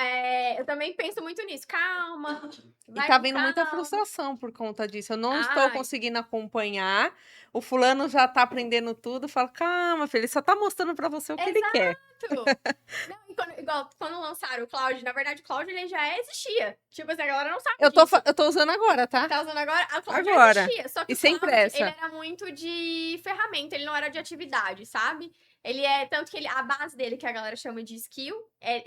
eu também penso muito nisso. Calma, E vai tá com vindo muita calma. frustração por conta disso. Eu não estou Ai, conseguindo acompanhar. O fulano já tá aprendendo tudo. Fala, calma, filho, ele só tá mostrando pra você o que ele quer. exato. Não, e igual quando lançaram o Cloud, na verdade o Cloud ele já existia. Tipo assim, a galera não sabe disso. Eu tô usando agora, tá? Tá usando agora? A Cloud já Agora. existia. Só que E o sem Cloud, ele pressa. era muito de ferramenta, ele não era de atividade, sabe? Tanto que a base dele, que a galera chama de skill,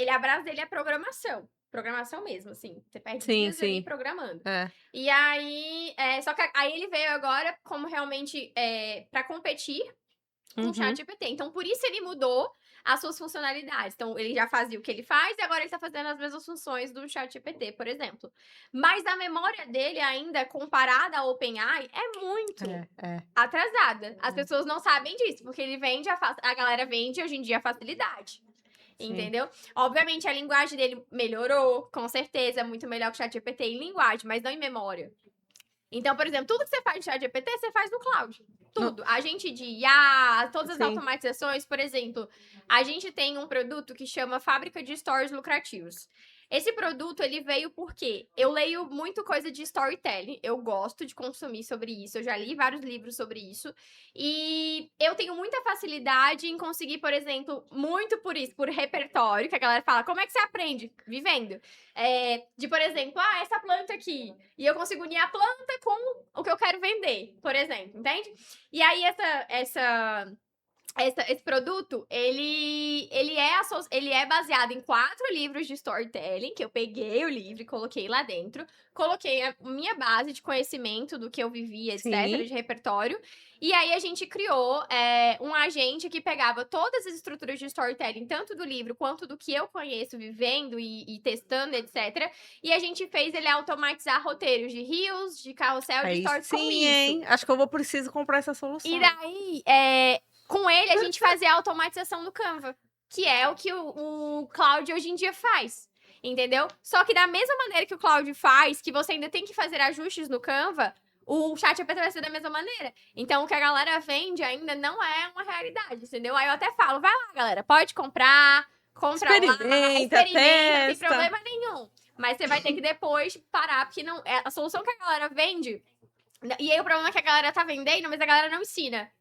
a base dele é programação. Programação mesmo, assim. Você perde Sim, dias ali sim. programando. É. E aí, só que aí ele veio agora como realmente pra competir com o Uhum. ChatGPT. Então, por isso ele mudou as suas funcionalidades. Então, ele já fazia o que ele faz e agora ele tá fazendo as mesmas funções do ChatGPT, por exemplo. Mas a memória dele ainda, comparada ao OpenAI, é muito É. atrasada. As pessoas não sabem disso, porque ele vende, a galera vende hoje em dia a facilidade. Sim. Entendeu? Obviamente, a linguagem dele melhorou, com certeza, é muito melhor que o ChatGPT em linguagem, mas não em memória. Então, por exemplo, tudo que você faz no ChatGPT, você faz no cloud. Tudo. A gente de IA, todas as Sim. automatizações, por exemplo, a gente tem um produto que chama Fábrica de Stories Lucrativos. Esse produto, ele veio porque eu leio muito coisa de storytelling, eu gosto de consumir sobre isso, eu já li vários livros sobre isso, e eu tenho muita facilidade em conseguir, por exemplo, muito por isso, por repertório, que a galera fala, como é que você aprende? Vivendo. Por exemplo, essa planta aqui, e eu consigo unir a planta com o que eu quero vender, por exemplo, entende? E aí, esse produto, ele é baseado em 4 livros de storytelling, que eu peguei o livro e coloquei lá dentro. Coloquei a minha base de conhecimento do que eu vivia, etc., Sim. de repertório. E aí, a gente criou um agente que pegava todas as estruturas de storytelling, tanto do livro quanto do que eu conheço, vivendo e testando, etc. E a gente fez ele automatizar roteiros de reels, de carrossel, de Aí stories com sim, isso. hein? Acho que eu preciso comprar essa solução. E daí, com ele, a gente fazia a automatização do Canva, que é o que o Cloud hoje em dia faz. Entendeu? Só que da mesma maneira que o Cloud faz, que você ainda tem que fazer ajustes no Canva, o ChatGPT vai ser da mesma maneira. Então, o que a galera vende ainda não é uma realidade, entendeu? Aí eu até falo, vai lá, galera, pode comprar, compra lá, Experimenta, não tem testa. problema nenhum. Mas você vai ter que depois parar, porque não, a solução que a galera vende. E aí o problema é que a galera tá vendendo, mas a galera não ensina.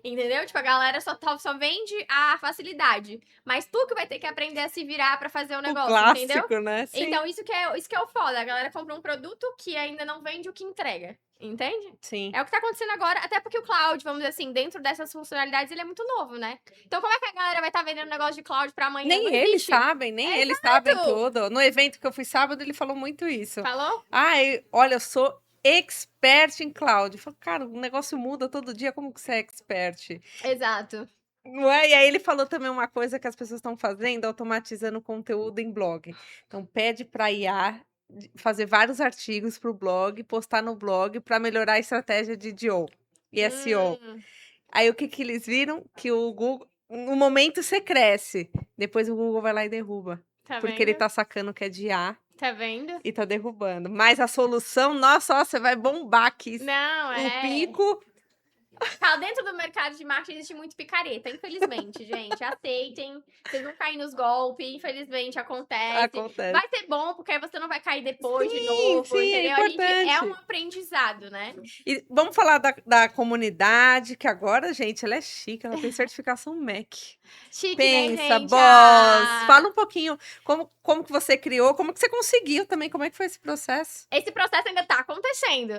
Entendeu? Tipo, a galera só vende a facilidade. Mas tu que vai ter que aprender a se virar pra fazer o negócio, entendeu? Clássico, né? Sim. Então, isso que é o foda. A galera compra um produto que ainda não vende o que entrega. Entende? Sim. É o que tá acontecendo agora, até porque o cloud, vamos dizer assim, dentro dessas funcionalidades, ele é muito novo, né? Então, como é que a galera vai estar vendendo negócio de cloud pra amanhã? Nem Não eles existe. sabem, nem eles sabem tudo. No evento que eu fui sábado, ele falou muito isso. Falou? Olha, eu sou expert em cloud. Eu falo, cara, o negócio muda todo dia, como que você é expert? Exato. Não é? E aí ele falou também uma coisa que as pessoas estão fazendo, automatizando conteúdo em blog. Então pede para IA fazer vários artigos para o blog, postar no blog para melhorar a estratégia de DO e SEO. Aí o que que eles viram? Que o Google, no momento você cresce, depois o Google vai lá e derruba. Tá Porque ele vendo? tá sacando que é de IA Tá vendo? e tá derrubando. Mas a solução, nossa, ó, você vai bombar aqui. Não, O pico. Tá, dentro do mercado de marketing existe muito picareta, infelizmente, gente. Aceitem, vocês vão cair nos golpes, infelizmente acontece. Acontece. Vai ser bom, porque aí você não vai cair depois de Sim, novo, sim, é entendeu? A gente é importante. um aprendizado, né? E vamos falar da comunidade, que agora, gente, ela é chique, ela tem certificação MEC. Chique, Pensa, né, gente? boss! Fala um pouquinho como que você criou, como que você conseguiu também, como é que foi esse processo? Esse processo ainda tá acontecendo.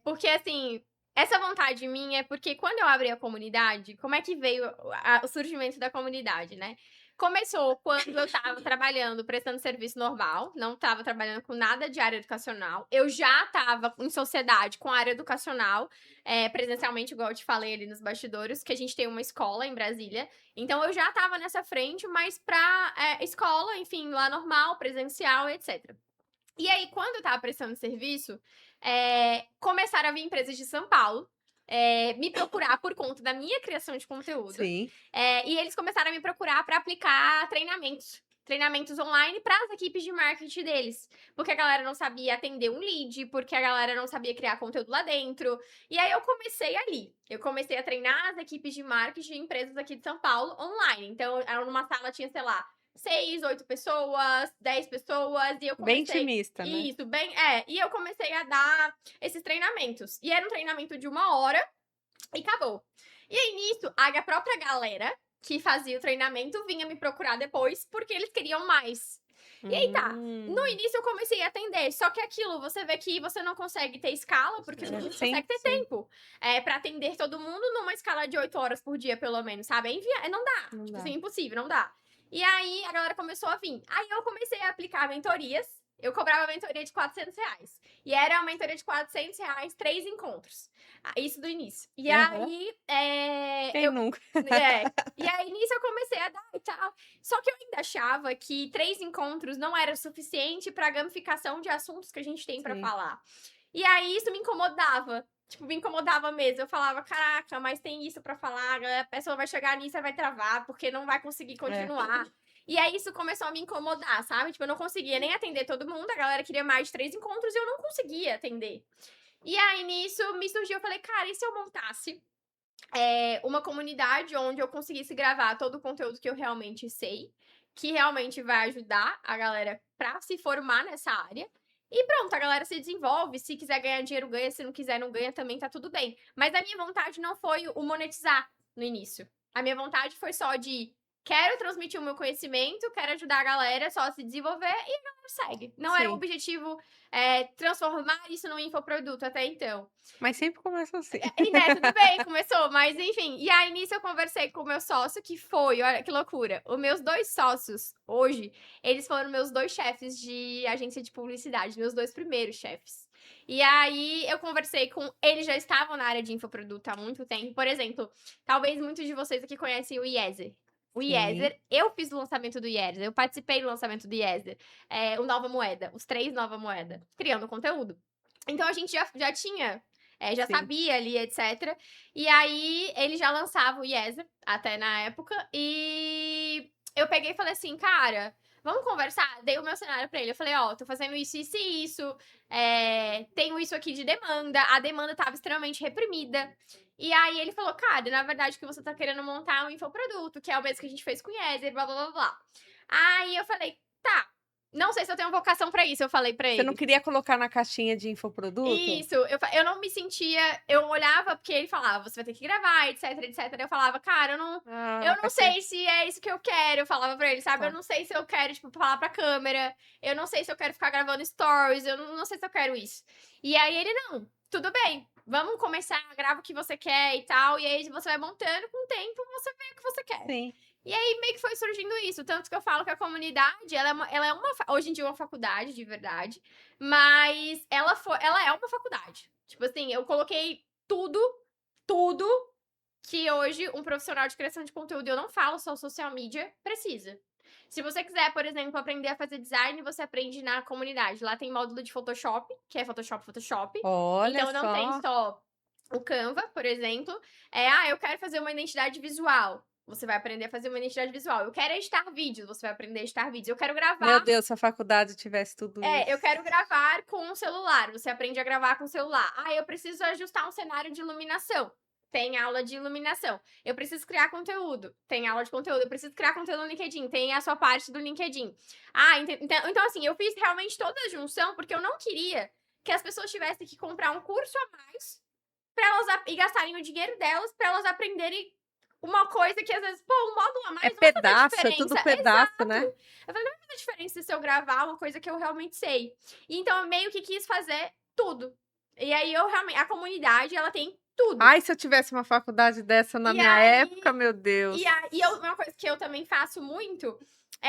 Porque, assim, essa vontade minha é porque quando eu abri a comunidade, como é que veio o surgimento da comunidade, né? Começou quando eu tava trabalhando, prestando serviço normal, não tava trabalhando com nada de área educacional. Eu já tava em sociedade com a área educacional, presencialmente, igual eu te falei ali nos bastidores, que a gente tem uma escola em Brasília. Então, eu já tava nessa frente, mas pra escola, enfim, lá normal, presencial, etc. E aí, quando eu tava prestando serviço, começaram a vir empresas de São Paulo me procurar por conta da minha criação de conteúdo. Sim. E eles começaram a me procurar para aplicar treinamentos. treinamentos online para as equipes de marketing deles. Porque a galera não sabia atender um lead, porque a galera não sabia criar conteúdo lá dentro. E aí eu comecei ali. Eu comecei a treinar as equipes de marketing de empresas aqui de São Paulo online. Então, era numa sala tinha, sei lá, 6, 8 pessoas, 10 pessoas, e eu Bem comecei. intimista, né? Isso, bem. E eu comecei a dar esses treinamentos. E era um treinamento de 1 hora e acabou. E aí, nisso, a própria galera que fazia o treinamento vinha me procurar depois porque eles queriam mais. E aí tá. No início eu comecei a atender, só que aquilo, você vê que você não consegue ter escala, porque você não consegue ter tempo pra atender todo mundo numa escala de 8 horas por dia, pelo menos, sabe? Não dá. Não Tipo dá. assim, impossível, não dá. E aí a galera começou a vir. Aí eu comecei a aplicar mentorias. Eu cobrava mentoria de R$ 400. E era uma mentoria de R$ 400, 3 encontros. Isso do início. E aí, Quem nunca? E aí, nisso eu comecei a dar e tal. Só que eu ainda achava que 3 encontros não era suficiente pra gamificação de assuntos que a gente tem pra Sim. falar. E aí, isso me incomodava. Tipo, me incomodava mesmo. Eu falava, caraca, mas tem isso pra falar, a pessoa vai chegar nisso e vai travar, porque não vai conseguir continuar. E aí, isso começou a me incomodar, sabe? Tipo, eu não conseguia nem atender todo mundo, a galera queria mais de 3 encontros e eu não conseguia atender. E aí, nisso, me surgiu, eu falei, cara, e se eu montasse uma comunidade onde eu conseguisse gravar todo o conteúdo que eu realmente sei, que realmente vai ajudar a galera pra se formar nessa área. E pronto, a galera se desenvolve. Se quiser ganhar dinheiro, ganha. Se não quiser, não ganha também, tá tudo bem. Mas a minha vontade não foi o monetizar no início. A minha vontade foi só de quero transmitir o meu conhecimento, quero ajudar a galera só a se desenvolver e a galera segue. Não era o objetivo transformar isso num infoproduto até então. Mas sempre começa assim. Tudo bem, começou, mas enfim. E aí, nisso, eu conversei com o meu sócio, que foi, olha que loucura. Os meus 2 sócios, hoje, eles foram meus 2 chefes de agência de publicidade, meus 2 primeiros chefes. E aí, eu conversei com. Eles já estavam na área de infoproduto há muito tempo. Por exemplo, talvez muitos de vocês aqui conhecem o Iezer. O Iezer, eu fiz o lançamento do Iezer, eu participei do lançamento do Iezer, o Nova Moeda, os 3 Nova Moeda, criando conteúdo. Então, a gente já tinha. Já sabia ali, etc. E aí, ele já lançava o Iezer, até na época. E eu peguei e falei assim, cara, vamos conversar? Dei o meu cenário pra ele. Eu falei, ó, tô fazendo isso, isso e isso. Tenho isso aqui de demanda. A demanda tava extremamente reprimida. E aí, ele falou, cara, na verdade, o que você tá querendo montar é um infoproduto, que é o mesmo que a gente fez com o Iezer, blá, blá, blá, blá. Aí, eu falei, tá. Não sei se eu tenho vocação pra isso, eu falei pra ele. Você não queria colocar na caixinha de infoproduto? Isso, eu não me sentia. Eu olhava porque ele falava, você vai ter que gravar, etc, etc. Eu falava, cara, eu não sei se é isso que eu quero. Eu falava pra ele, sabe? Eu não sei se eu quero, tipo, falar pra câmera. Eu não sei se eu quero ficar gravando stories. Eu não sei se eu quero isso. E aí ele, não, tudo bem. Vamos começar, grava o que você quer e tal. E aí você vai montando com o tempo, você vê o que você quer. Sim. E aí, meio que foi surgindo isso. Tanto que eu falo que a comunidade, ela é hoje em dia uma faculdade, de verdade. Mas ela é uma faculdade. Tipo assim, eu coloquei tudo que hoje um profissional de criação de conteúdo, eu não falo só social media, precisa. Se você quiser, por exemplo, aprender a fazer design, você aprende na comunidade. Lá tem módulo de Photoshop, que é Photoshop. Olha então não tem só o Canva, por exemplo. Eu quero fazer uma identidade visual. Você vai aprender a fazer uma identidade visual. Eu quero editar vídeos, você vai aprender a editar vídeos. Eu quero gravar. Meu Deus, se a faculdade tivesse tudo isso. Eu quero gravar com um celular. Você aprende a gravar com o celular. Eu preciso ajustar um cenário de iluminação. Tem aula de iluminação. Eu preciso criar conteúdo. Tem aula de conteúdo. Eu preciso criar conteúdo no LinkedIn. Tem a sua parte do LinkedIn. Então, assim, eu fiz realmente toda a junção porque eu não queria que as pessoas tivessem que comprar um curso a mais pra elas e gastarem o dinheiro delas pra elas aprenderem uma coisa que às vezes, um módulo a mais não vai fazer diferença. É tudo pedaço, exato, né? Eu falei, não vai fazer diferença se eu gravar uma coisa que eu realmente sei. E então, eu meio que quis fazer tudo. E aí, a comunidade, ela tem tudo. Ai, se eu tivesse uma faculdade dessa na minha época, meu Deus. Uma coisa que eu também faço muito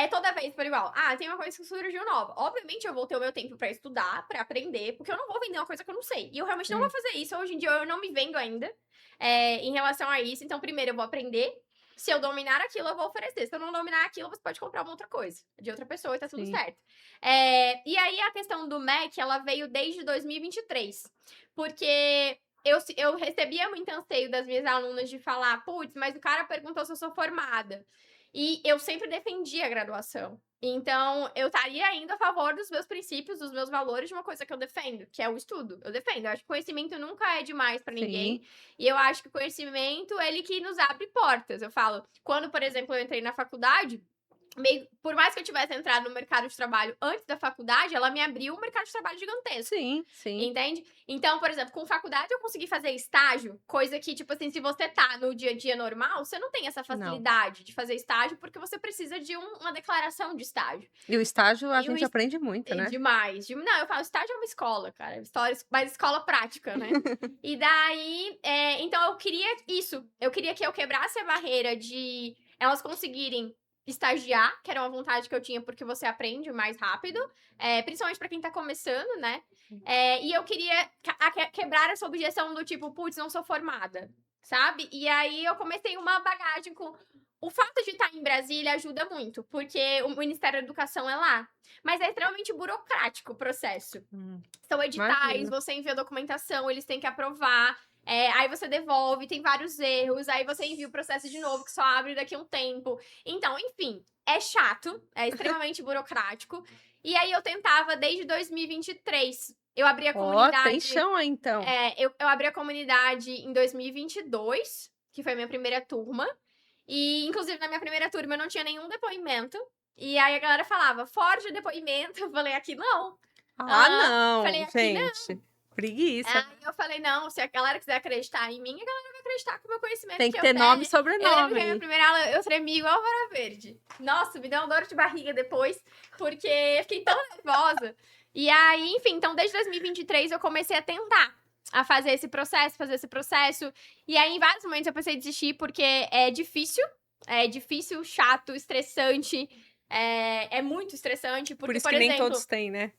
toda vez por igual. Tem uma coisa que surgiu nova. Obviamente, eu vou ter o meu tempo pra estudar, pra aprender, porque eu não vou vender uma coisa que eu não sei. E eu realmente não vou fazer isso. Hoje em dia, eu não me vendo ainda em relação a isso. Então, primeiro, eu vou aprender. Se eu dominar aquilo, eu vou oferecer. Se eu não dominar aquilo, você pode comprar uma outra coisa de outra pessoa e tá tudo certo. E aí, a questão do MEC, ela veio desde 2023. Porque eu recebia muito anseio das minhas alunas de falar, putz, mas o cara perguntou se eu sou formada. E eu sempre defendi a graduação. Então, eu estaria indo a favor dos meus princípios, dos meus valores, de uma coisa que eu defendo, que é o estudo. Eu defendo. Eu acho que conhecimento nunca é demais pra ninguém. Sim, E eu acho que o conhecimento, ele que nos abre portas. Eu falo, quando, por exemplo, eu entrei na faculdade, por mais que eu tivesse entrado no mercado de trabalho antes da faculdade, ela me abriu um mercado de trabalho gigantesco. sim, sim. Entende? Então, por exemplo, com faculdade eu consegui fazer estágio, coisa que, tipo assim, se você tá no dia a dia normal, você não tem essa Não. facilidade de fazer estágio, porque você precisa de uma declaração de estágio. E o estágio a E o gente aprende muito, né? demais. Não, eu falo, estágio é uma escola, cara. Mas escola prática, né? E daí, então eu queria isso. Eu queria que eu quebrasse a barreira de elas conseguirem estagiar, que era uma vontade que eu tinha, porque você aprende mais rápido, principalmente pra quem tá começando, né? E eu queria quebrar essa objeção do tipo, putz, não sou formada, sabe? E aí eu comecei uma bagagem com. O fato de estar em Brasília ajuda muito, porque o Ministério da Educação é lá. Mas é extremamente burocrático o processo. São editais, Imagino. você envia documentação, eles têm que aprovar. Aí você devolve, tem vários erros, aí você envia o processo de novo, que só abre daqui a um tempo. Então, enfim, é chato, é extremamente burocrático. E aí eu tentava desde 2023. Eu abri a Ó, tem comunidade. chão aí então. Eu abri a comunidade em 2022, que foi a minha primeira turma. E, inclusive, na minha primeira turma eu não tinha nenhum depoimento. E aí a galera falava, forja depoimento. Eu falei, aqui não. Ah, Falei, não, aqui não. gente. Preguiça. Aí eu falei, não, se a galera quiser acreditar em mim, a galera vai acreditar com o meu conhecimento Tem que que eu ter nome e tenho. Eu lembro que a minha sobrenome. primeira aula eu tremi igual vara verde. Nossa, me deu uma dor de barriga depois, porque eu fiquei tão nervosa. E aí, enfim, então desde 2023 eu comecei a tentar a fazer esse processo. E aí, em vários momentos eu pensei em desistir, porque é difícil, chato, estressante. É muito estressante, Por porque, isso por que nem exemplo, todos têm, né?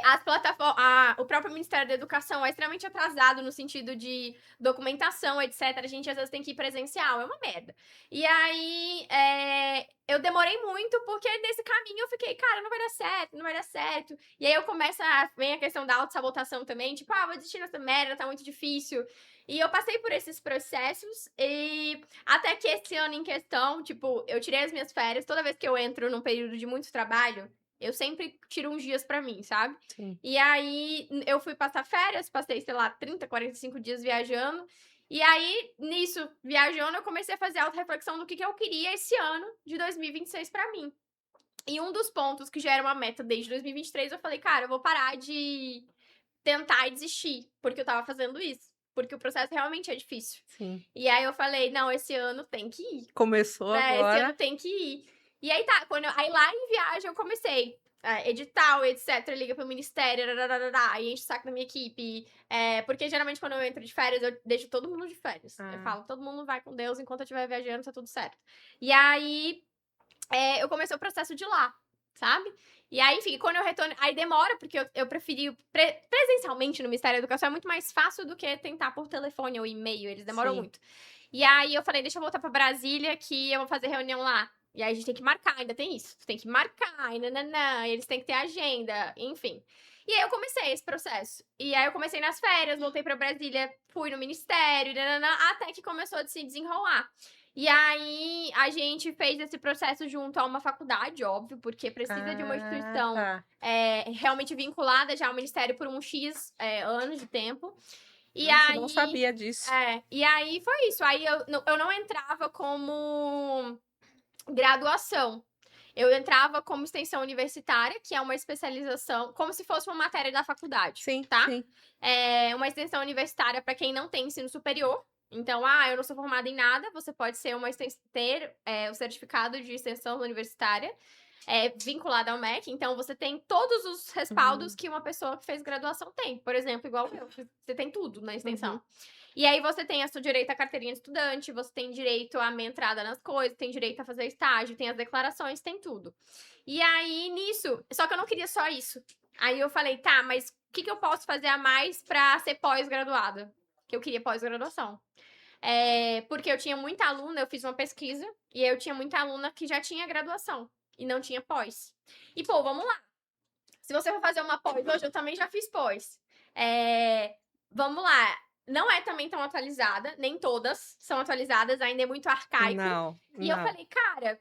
as plataformas, o próprio Ministério da Educação é extremamente atrasado no sentido de documentação, etc. A gente às vezes tem que ir presencial, é uma merda. E aí, eu demorei muito, porque nesse caminho eu fiquei, cara, não vai dar certo, não vai dar certo. E aí vem a questão da autossabotação também, tipo, vou desistir nessa merda, tá muito difícil. E eu passei por esses processos, e até que esse ano em questão, tipo, eu tirei as minhas férias, toda vez que eu entro num período de muito trabalho, eu sempre tiro uns dias pra mim, sabe? Sim. E aí, eu fui passar férias, passei, sei lá, 30, 45 dias viajando. E aí, nisso, viajando, eu comecei a fazer auto-reflexão do que eu queria esse ano de 2026 pra mim. E um dos pontos que já era uma meta desde 2023, eu falei, cara, eu vou parar de tentar e desistir, porque eu tava fazendo isso. Porque o processo realmente é difícil. Sim. E aí eu falei, não, esse ano tem que ir. Começou Esse ano agora. tem que ir. E aí tá, aí lá em viagem eu comecei. Edital, etc, liga pro ministério, aí enche o saco da minha equipe. Porque geralmente quando eu entro de férias, eu deixo todo mundo de férias. Eu falo, todo mundo vai com Deus enquanto eu estiver viajando, tá tudo certo. E aí, eu comecei o processo de lá, sabe? E aí, enfim, quando eu retorno. Aí demora, porque eu preferi presencialmente no Ministério da Educação, é muito mais fácil do que tentar por telefone ou e-mail, eles demoram Sim. muito. E aí eu falei, deixa eu voltar pra Brasília, que eu vou fazer reunião lá. E aí a gente tem que marcar, ainda tem isso. Tem que marcar, e nananã, eles têm que ter agenda, enfim. E aí eu comecei esse processo. E aí eu comecei nas férias, voltei pra Brasília, fui no ministério, nananã, até que começou a se desenrolar. E aí a gente fez esse processo junto a uma faculdade, óbvio, porque precisa de uma instituição Tá. realmente vinculada já ao ministério por um X anos de tempo. E Nossa, aí, não sabia disso. e aí foi isso. Aí eu não entrava como graduação. Eu entrava como extensão universitária, que é uma especialização, como se fosse uma matéria da faculdade, Sim, tá? sim. É uma extensão universitária para quem não tem ensino superior. Então, eu não sou formada em nada, você pode ser ter o certificado de extensão universitária vinculada ao MEC. Então, você tem todos os respaldos que uma pessoa que fez graduação tem. Por exemplo, igual eu, você tem tudo na extensão. E aí você tem seu direito à carteirinha de estudante, você tem direito à minha entrada nas coisas, tem direito a fazer estágio, tem as declarações, tem tudo. E aí, nisso, só que eu não queria só isso. Aí eu falei, tá, mas o que eu posso fazer a mais pra ser pós-graduada? Que eu queria pós-graduação. Porque eu tinha muita aluna, eu fiz uma pesquisa, e eu tinha muita aluna que já tinha graduação e não tinha pós. E, pô, vamos lá. Se você for fazer uma pós, hoje eu também já fiz pós. Vamos lá. Não é também tão atualizada, nem todas são atualizadas, ainda é muito arcaico. Não, E eu não. falei, cara,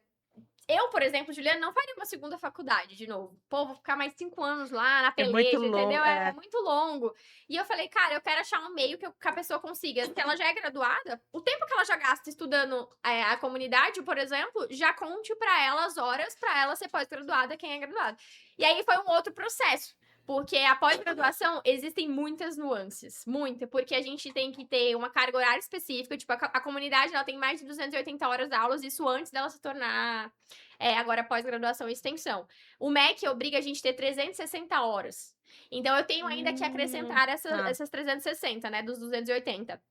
Eu, por exemplo, Juliana, não faria uma segunda faculdade de novo. Pô, vou ficar mais 5 anos lá na É muito peleja, longo, entendeu? É muito longo. E eu falei, cara, eu quero achar um meio que a pessoa consiga. Se ela já é graduada, o tempo que ela já gasta estudando a comunidade, por exemplo, já conte pra ela as horas pra ela ser pós-graduada, quem é graduado. E aí foi um outro processo. Porque a pós-graduação existem muitas nuances, porque a gente tem que ter uma carga horária específica, tipo, a comunidade ela tem mais de 280 horas de aulas, isso antes dela se tornar agora pós-graduação e extensão. O MEC obriga a gente a ter 360 horas. Então eu tenho ainda que acrescentar tá. essas 360, né, dos 280.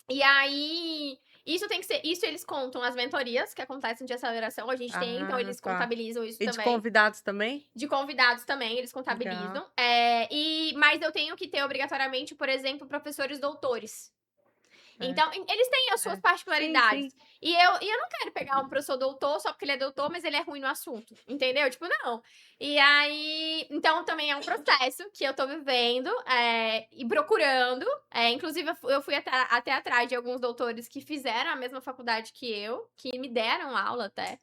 E aí, isso eles contam as mentorias que acontecem de aceleração, a gente tem, então eles Tá. contabilizam isso E de também. convidados também? De convidados também, eles Legal. contabilizam. Mas eu tenho que ter obrigatoriamente, por exemplo, professores doutores. Então, eles têm as suas particularidades. Sim, sim. E eu não quero pegar um professor doutor só porque ele é doutor, mas ele é ruim no assunto. Entendeu? Tipo, não. E aí. Então, também é um processo que eu tô vivendo e procurando. Inclusive, eu fui até atrás de alguns doutores que fizeram a mesma faculdade que eu, que me deram aula até.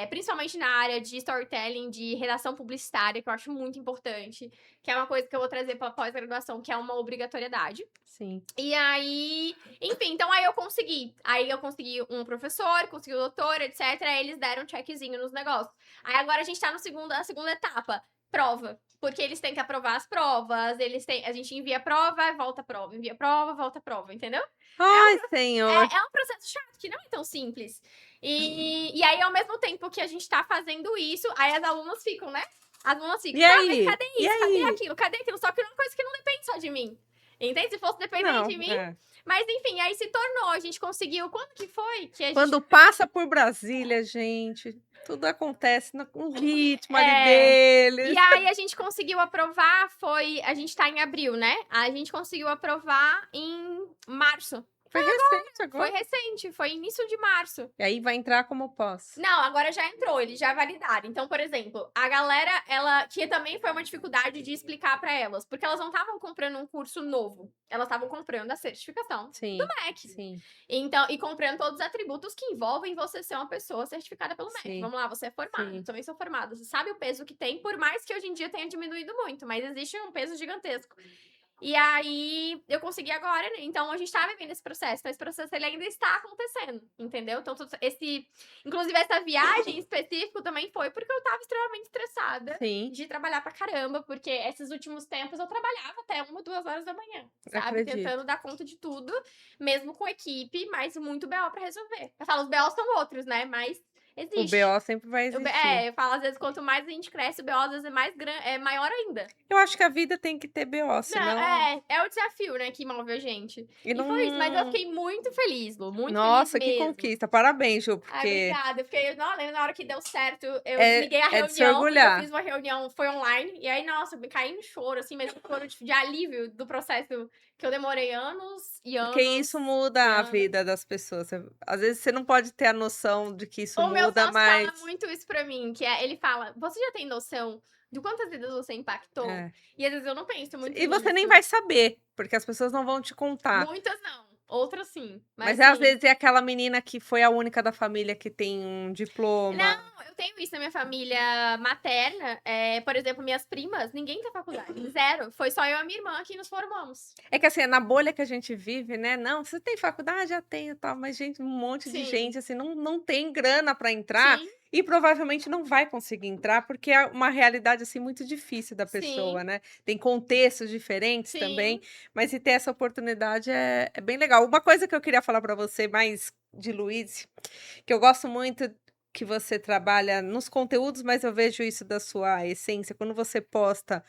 Principalmente na área de storytelling, de redação publicitária, que eu acho muito importante, que é uma coisa que eu vou trazer para pós-graduação, que é uma obrigatoriedade. Sim. E aí, enfim, então aí eu consegui. Aí eu consegui um professor, consegui o doutor, etc. Aí eles deram um checkzinho nos negócios. Aí agora a gente tá na segunda etapa, prova. Porque eles têm que aprovar as provas, a gente envia prova, volta prova, envia prova, volta prova, entendeu? Ai, senhor. É um processo chato, que não é tão simples. E aí, ao mesmo tempo que a gente tá fazendo isso, aí as alunas ficam, né? As alunas ficam, E tá, aí? mas cadê E isso? Cadê aí? aquilo? Cadê aquilo? Só que é uma coisa que não depende só de mim. Entende? Se fosse depender Não, de mim. Mas enfim, aí se tornou, a gente conseguiu. Quando que foi? Que a gente... Quando passa por Brasília, gente, tudo acontece no ritmo ali deles. E aí a gente conseguiu aprovar, a gente tá em abril, né? A gente conseguiu aprovar em março. Foi recente agora. Foi recente, foi início de março. E aí vai entrar como pós. Não, agora já entrou, eles já validaram. Então, por exemplo, a galera, que também foi uma dificuldade de explicar pra elas, porque elas não estavam comprando um curso novo, elas estavam comprando a certificação do MEC. Sim. Então, e comprando todos os atributos que envolvem você ser uma pessoa certificada pelo MEC. Sim. Vamos lá, você é formado, eu também sou formada. Você sabe o peso que tem, por mais que hoje em dia tenha diminuído muito, mas existe um peso gigantesco. E aí, eu consegui agora, né? Então, a gente tá vivendo esse processo. Então, esse processo, ele ainda está acontecendo, entendeu? Então, inclusive, essa viagem em específico também foi porque eu tava extremamente estressada de trabalhar pra caramba, porque esses últimos tempos eu trabalhava até 1, 2 horas da manhã, sabe? Acredito. Tentando dar conta de tudo, mesmo com equipe, mas muito BO pra resolver. Eu falo, os BO são outros, né? Mas existe. O BO sempre vai existir. Eu falo, às vezes, quanto mais a gente cresce, o BO às vezes é maior ainda. Eu acho que a vida tem que ter BO, senão... É o desafio, né, que move a gente. E não... foi isso, mas eu fiquei muito feliz, Lu, muito Nossa, feliz que mesmo. conquista. Parabéns, Ju, porque... Obrigada. Eu lembro na hora que deu certo, eu É- desliguei a é de se reunião, porque eu orgulhar. fiz uma reunião, foi online, e aí, nossa, eu caí no choro, assim, mas choro de alívio do processo que eu demorei anos e anos. Porque isso muda a vida das pessoas. Às vezes você não pode ter a noção de que isso O meu muda, sócio mas... fala muito isso pra mim, ele fala, você já tem noção de quantas vidas você impactou? E às vezes eu não penso muito E você nem nisso. vai saber, porque as pessoas não vão te contar. Muitas não, outras sim. Mas sim. às vezes é aquela menina que foi a única da família que tem um diploma. Não, eu tenho isso na minha família materna. Por exemplo, minhas primas, ninguém tem faculdade. Zero. Foi só eu e a minha irmã que nos formamos. É que assim, é na bolha que a gente vive, né? Não, você tem faculdade? Já tenho, tal. Mas, gente, um monte de gente, assim, não tem grana para entrar. Sim. E provavelmente não vai conseguir entrar, porque é uma realidade, assim, muito difícil da pessoa, né? Tem contextos diferentes também. Mas se ter essa oportunidade é bem legal. Uma coisa que eu queria falar para você, mais de Luiz, que eu gosto muito que você trabalha nos conteúdos, mas eu vejo isso da sua essência. Quando você posta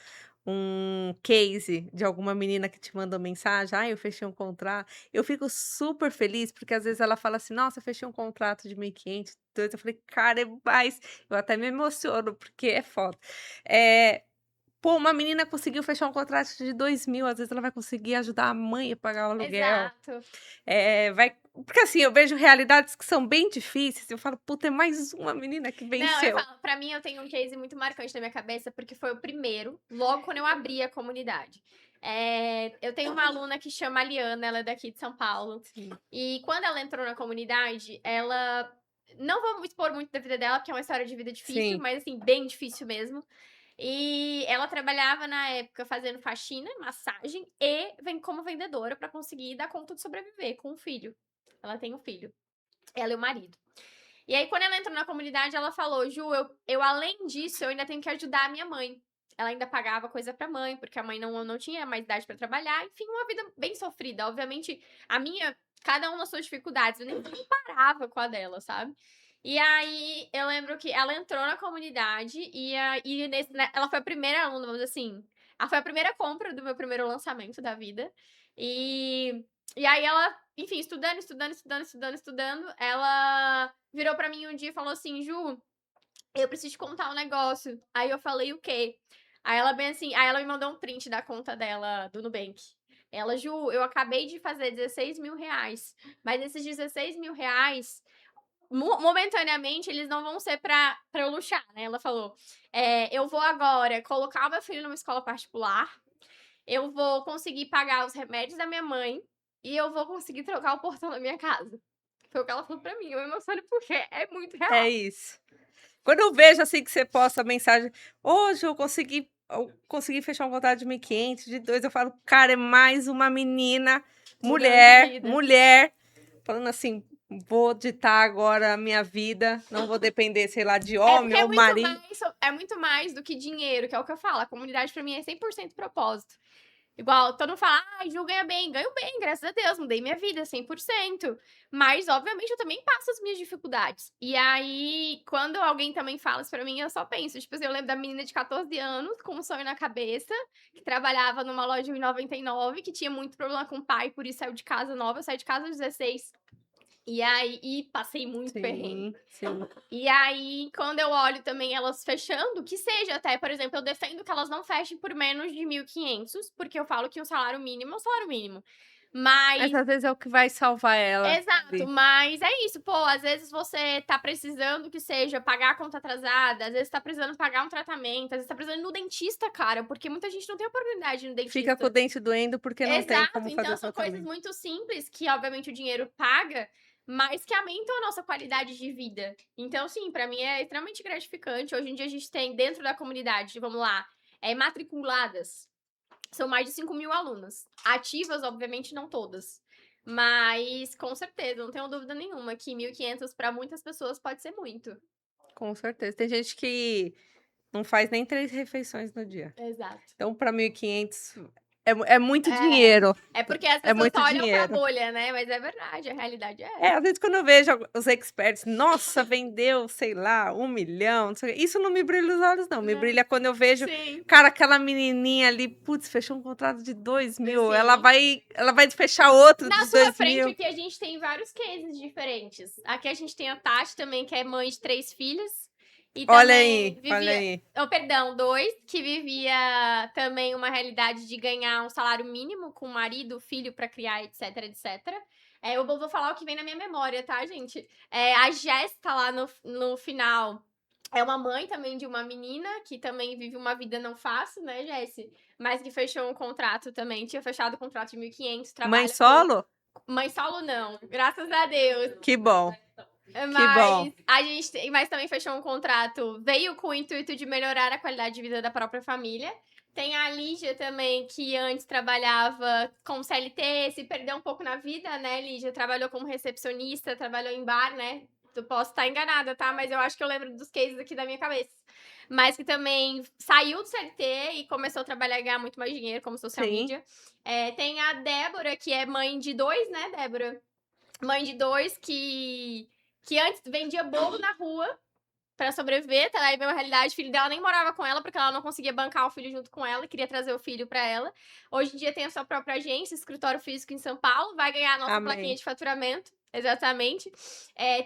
um case de alguma menina que te mandou mensagem, eu fechei um contrato, eu fico super feliz, porque às vezes ela fala assim, nossa, eu fechei um contrato de 1.500, eu falei, cara, é mais, eu até me emociono, porque é foda. Pô, uma menina conseguiu fechar um contrato de 2.000, às vezes ela vai conseguir ajudar a mãe a pagar o aluguel. Exato. Porque assim, eu vejo realidades que são bem difíceis, eu falo, puta, é mais uma menina que Não, eu venceu. falo, pra mim eu tenho um case muito marcante na minha cabeça, porque foi o primeiro, logo quando eu abri a comunidade. Eu tenho uma aluna que chama Liana, ela é daqui de São Paulo. Sim. E quando ela entrou na comunidade, ela Não vou expor muito da vida dela, porque é uma história de vida difícil, Sim. mas assim, bem difícil mesmo. E ela trabalhava na época fazendo faxina, massagem e vem como vendedora pra conseguir dar conta de sobreviver com o filho. Ela tem um filho, ela e o marido. E aí, quando ela entrou na comunidade, ela falou: Ju, eu além disso, eu ainda tenho que ajudar a minha mãe. Ela ainda pagava coisa pra mãe, porque a mãe não tinha mais idade pra trabalhar. Enfim, uma vida bem sofrida. Obviamente, a minha, cada um nas suas dificuldades, eu nem comparava com a dela, sabe? E aí, eu lembro que ela entrou na comunidade ela foi a primeira aluna, vamos dizer assim. Ela foi a primeira compra do meu primeiro lançamento da vida. E aí ela, enfim, estudando, ela virou pra mim um dia e falou assim: Ju, eu preciso te contar um negócio. Aí eu falei: o quê? Aí ela bem assim, aí ela me mandou um print da conta dela do Nubank. Ela: Ju, eu acabei de fazer 16 mil reais, mas esses 16 mil reais, momentaneamente, eles não vão ser pra eu luxar, né? Ela falou: eu vou agora colocar o meu filho numa escola particular, eu vou conseguir pagar os remédios da minha mãe e eu vou conseguir trocar o portão da minha casa. Foi o que ela falou pra mim. Eu me emociono porque é muito É real. isso. Quando eu vejo, assim, que você posta a mensagem: "Hoje eu consegui fechar um contrato de 1.500, de 2", eu falo: "Cara, é mais uma menina, Mudando de mulher, vida. mulher, falando assim: 'Vou ditar agora a minha vida, não vou depender, sei lá, de É porque homem ou marido'". é muito mais do que dinheiro, que é o que eu falo. A comunidade pra mim é 100% propósito. Igual, todo mundo fala: Ju ganha bem. Ganho bem, graças a Deus, mudei minha vida 100%. Mas, obviamente, eu também passo as minhas dificuldades. E aí, quando alguém também fala isso pra mim, eu só penso. Tipo assim, eu lembro da menina de 14 anos, com um sonho na cabeça, que trabalhava numa loja em 99, que tinha muito problema com o pai, por isso saiu de casa nova. Eu saí de casa aos 16. E passei muito perrengue. Sim, sim. E aí, quando eu olho também elas fechando, que seja até, por exemplo, eu defendo que elas não fechem por menos de 1.500, porque eu falo que o salário mínimo é o salário mínimo. Mas Mas às vezes é o que vai salvar ela exato, ali. mas é isso, pô, às vezes você tá precisando que seja pagar a conta atrasada, às vezes tá precisando pagar um tratamento, às vezes tá precisando ir no dentista, cara, porque muita gente não tem oportunidade de ir no Fica com o dentista. dente doendo porque não tem Exato, como fazer então o são coisas tratamento. muito simples que, obviamente, o dinheiro paga, mas que aumentam a nossa qualidade de vida. Então, sim, pra mim é extremamente gratificante. Hoje em dia a gente tem dentro da comunidade, vamos lá, matriculadas. São mais de 5.000 alunas. Ativas, obviamente, não todas. Mas, com certeza, não tenho dúvida nenhuma que 1.500 pra muitas pessoas pode ser muito. Com certeza. Tem gente que não faz nem 3 refeições no dia. Exato. Então, para 1.500 é muito É. dinheiro, É porque as é pessoas muito só olham pra dinheiro. bolha, né? Mas é verdade, a realidade é É, essa. às vezes quando eu vejo os experts: "Nossa, vendeu, sei lá, 1.000.000", não sei o quê, isso não me brilha os olhos não, me Não. brilha quando eu vejo, Sim. cara, aquela menininha ali, putz, fechou um contrato de 2.000, ela Sim. vai fechar outro Na de sua dois frente mil. aqui a gente tem vários cases diferentes. Aqui a gente tem a Tati também, que é mãe de 3 filhos. E Olha também aí, olha vivia. aí. Oh, perdão, 2, que vivia também uma realidade de ganhar um salário mínimo com o marido, filho pra criar, etc, etc. Eu vou falar o que vem na minha memória, tá, gente? A Jéssica lá no final é uma mãe também de uma menina que também vive uma vida não fácil, né, Jessi? Mas que fechou um contrato também, tinha fechado o contrato de 1.500, Mãe trabalha com. solo? Mãe solo não, graças a Deus. Que bom, que bom. Mas também fechou um contrato, veio com o intuito de melhorar a qualidade de vida da própria família. Tem a Lígia também, que antes trabalhava com CLT, se perdeu um pouco na vida, né, Lígia? Trabalhou como recepcionista, trabalhou em bar, né? Eu posso estar enganada, tá? Mas eu acho que eu lembro dos cases aqui da minha cabeça. Mas que também saiu do CLT e começou a trabalhar e ganhar muito mais dinheiro como social Sim. media. Tem a Débora, que é mãe de 2, né, Débora? Mãe de 2 que antes vendia bolo na rua pra sobreviver, tá? Aí veio a realidade, o filho dela nem morava com ela, porque ela não conseguia bancar o filho junto com ela, e queria trazer o filho pra ela. Hoje em dia tem a sua própria agência, escritório físico em São Paulo, vai ganhar a nossa plaquinha Amém. de faturamento, exatamente.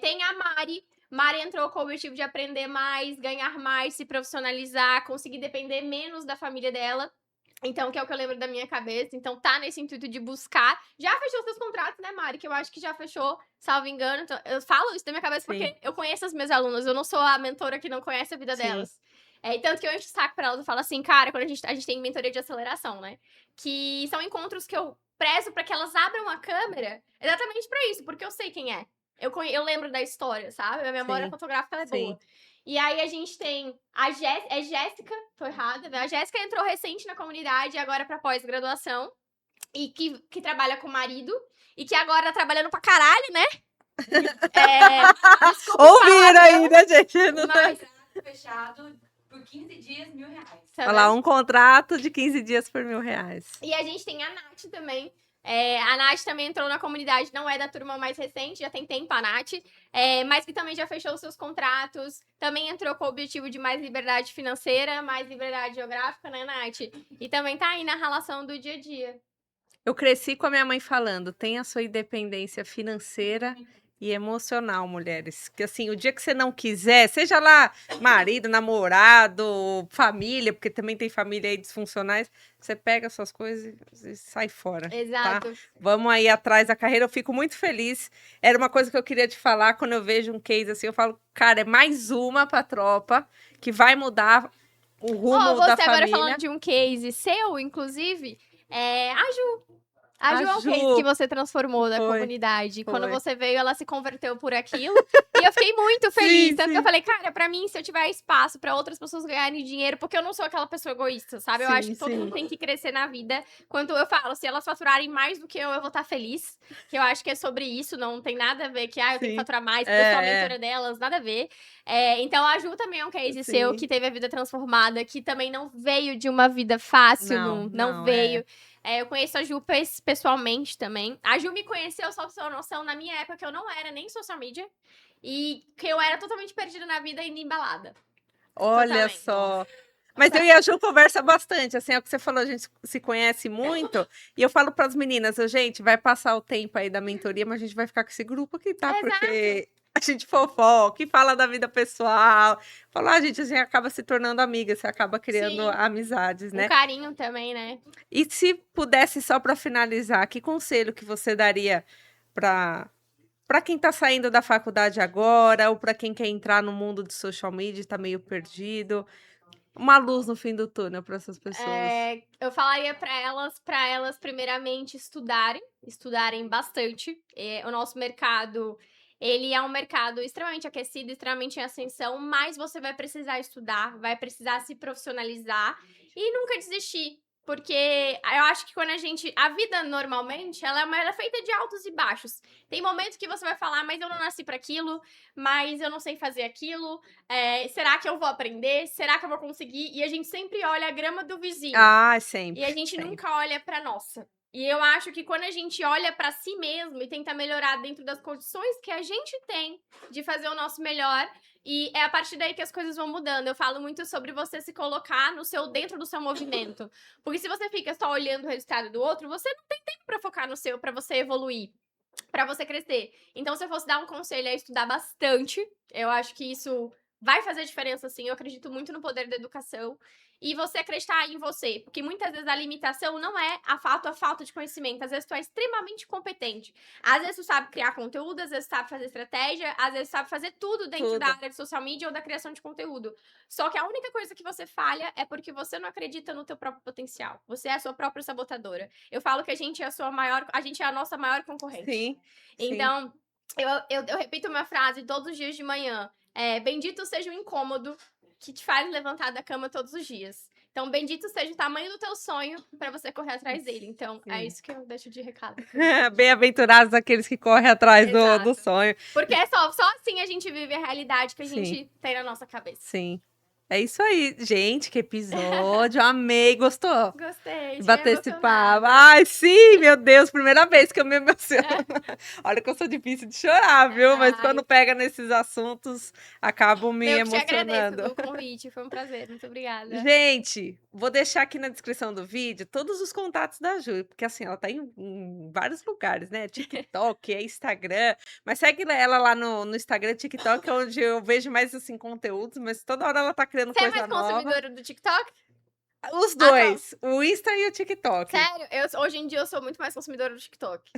Tem a Mari. Mari entrou com o objetivo de aprender mais, ganhar mais, se profissionalizar, conseguir depender menos da família dela. Então, que é o que eu lembro da minha cabeça. Então, tá nesse intuito de buscar. Já fechou seus contratos, né, Mari? Que eu acho que já fechou, salvo engano. Então, eu falo isso da minha cabeça Sim, porque eu conheço as minhas alunas. Eu não sou a mentora que não conhece a vida sim. delas. E tanto que eu encho o saco pra elas. Eu falo assim, cara, quando a gente tem mentoria de aceleração, né? Que são encontros que eu prezo pra que elas abram a câmera exatamente pra isso, porque eu sei quem é. eu lembro da história, sabe? A memória Sim, fotográfica ela é sim. boa. E aí a gente tem a Jéssica, tô errada, né? A Jéssica entrou recente na comunidade, agora pra pós-graduação, e que trabalha com o marido, e que agora tá trabalhando pra caralho, né? Desculpa o Ouviram aí, palavrão, né, gente? Não tá- mas Fechado por 15 dias, R$ 1.000. tá Olha lá, vendo? um contrato de 15 dias por R$ 1.000. E a gente tem a Nath também. A Nath também entrou na comunidade, não é da turma mais recente, já tem tempo a Nath, mas que também já fechou os seus contratos, também entrou com o objetivo de mais liberdade financeira, mais liberdade geográfica, né, Nath? E também tá aí na relação do dia a dia. Eu cresci com a minha mãe falando, tenha sua independência financeira e emocional, mulheres. Que assim, o dia que você não quiser, seja lá marido, namorado, família, porque também tem família aí disfuncionais, você pega suas coisas e sai fora. Tá? Exato. Vamos aí atrás da carreira, eu fico muito feliz. Era uma coisa que eu queria te falar quando eu vejo um case assim, eu falo, cara, é mais uma pra tropa que vai mudar o rumo Você da agora família. falando de um case seu, inclusive, a Ju. A Ju é A um case Ju. que você transformou da Foi, comunidade. Quando foi. você veio, ela se converteu por aquilo. E eu fiquei muito feliz. Sim, Tanto sim. que eu falei, cara, pra mim, se eu tiver espaço pra outras pessoas ganharem dinheiro, porque eu não sou aquela pessoa egoísta, sabe? Eu Sim, acho que todo sim. mundo tem que crescer na vida. Quando eu falo, se elas faturarem mais do que eu vou estar feliz. Que eu acho que é sobre isso, não tem nada a ver que, eu tenho que Sim. faturar mais, porque eu sou a É, mentora delas, nada a ver. Então a Ju também é um case Sim. seu, que teve a vida transformada, que também não veio de uma vida fácil, Não, veio. Eu conheço a Ju pessoalmente também. A Ju me conheceu, só pra você ter uma noção, na minha época que eu não era nem social media. E que eu era totalmente perdida na vida e indo embalada. Olha Totalmente. só. Mas eu e a Ju conversa bastante, assim, é o que você falou, a gente se conhece muito, e eu falo para as meninas, gente, vai passar o tempo aí da mentoria, mas a gente vai ficar com esse grupo aqui, tá? Exato. Porque a gente fofoca, e fala da vida pessoal, fala, gente, a gente acaba se tornando amiga, você acaba criando Sim. amizades, né? Um carinho também, né? E se pudesse, só para finalizar, que conselho que você daria para quem está saindo da faculdade agora, ou para quem quer entrar no mundo de social media e está meio perdido? Uma luz no fim do túnel para essas pessoas. Eu falaria para elas primeiramente estudarem bastante. O nosso mercado, ele é um mercado extremamente aquecido, extremamente em ascensão, mas você vai precisar estudar, vai precisar se profissionalizar e nunca desistir. Porque eu acho que quando a vida normalmente, ela é feita de altos e baixos. Tem momentos que você vai falar, mas eu não nasci para aquilo, mas eu não sei fazer aquilo, será que eu vou aprender? Será que eu vou conseguir? E a gente sempre olha a grama do vizinho. Sempre. E a gente sempre. nunca olha pra nossa. E eu acho que quando a gente olha pra si mesmo e tenta melhorar dentro das condições que a gente tem de fazer o nosso melhor, e é a partir daí que as coisas vão mudando. Eu falo muito sobre você se colocar dentro do seu movimento. Porque se você fica só olhando o resultado do outro, você não tem tempo pra focar no seu, pra você evoluir, pra você crescer. Então, se eu fosse dar um conselho, é estudar bastante. Eu acho que isso vai fazer diferença, sim. Eu acredito muito no poder da educação. E você acreditar em você. Porque muitas vezes a limitação não é a falta de conhecimento. Às vezes tu é extremamente competente. Às vezes tu sabe criar conteúdo, às vezes tu sabe fazer estratégia, às vezes tu sabe fazer tudo dentro da área de social media ou da criação de conteúdo. Só que a única coisa que você falha é porque você não acredita no teu próprio potencial. Você é a sua própria sabotadora. Eu falo que a gente é a nossa maior concorrente. Sim. Então, eu repito uma frase todos os dias de manhã. Bendito seja o incômodo que te faz levantar da cama todos os dias. Então, bendito seja o tamanho do teu sonho para você correr atrás dele. Então, é isso que eu deixo de recado. Bem-aventurados aqueles que correm atrás do sonho. Porque só assim a gente vive a realidade que a gente tem na nossa cabeça. Sim. É isso aí. Gente, que episódio. Amei. Gostou? Gostei. Bater esse papo. Ai, sim, meu Deus. Primeira vez que eu me emociono. Olha que eu sou difícil de chorar, viu? Mas quando pega nesses assuntos, acabo me emocionando. Eu te agradeço pelo convite. Foi um prazer. Muito obrigada. Gente, vou deixar aqui na descrição do vídeo todos os contatos da Ju, porque assim, ela tá em vários lugares, né? TikTok, Instagram. Mas segue ela lá no Instagram, TikTok, onde eu vejo mais assim conteúdos, mas toda hora ela tá criando Você coisa é mais nova. consumidora do TikTok? Os dois, o Insta e o TikTok. Sério? Hoje em dia eu sou muito mais consumidora do TikTok.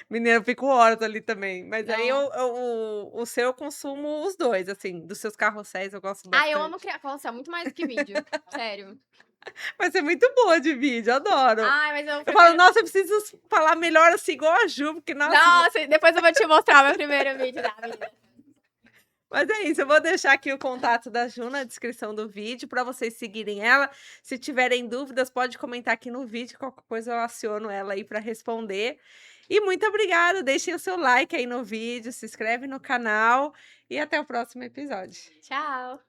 Menina, eu fico horas ali também. Mas aí o seu eu consumo os dois, assim, dos seus carrosséis eu gosto bastante. Eu amo criar carrossel muito mais do que vídeo. Sério. Vai ser muito boa de vídeo, adoro. Ai, mas Eu falo, nossa, eu preciso falar melhor assim, igual a Ju, porque, nossa... Nossa, depois eu vou te mostrar meu primeiro vídeo da vida. Mas é isso, eu vou deixar aqui o contato da Ju na descrição do vídeo para vocês seguirem ela. Se tiverem dúvidas, pode comentar aqui no vídeo, qualquer coisa eu aciono ela aí para responder. E muito obrigada, deixem o seu like aí no vídeo, se inscreve no canal e até o próximo episódio. Tchau.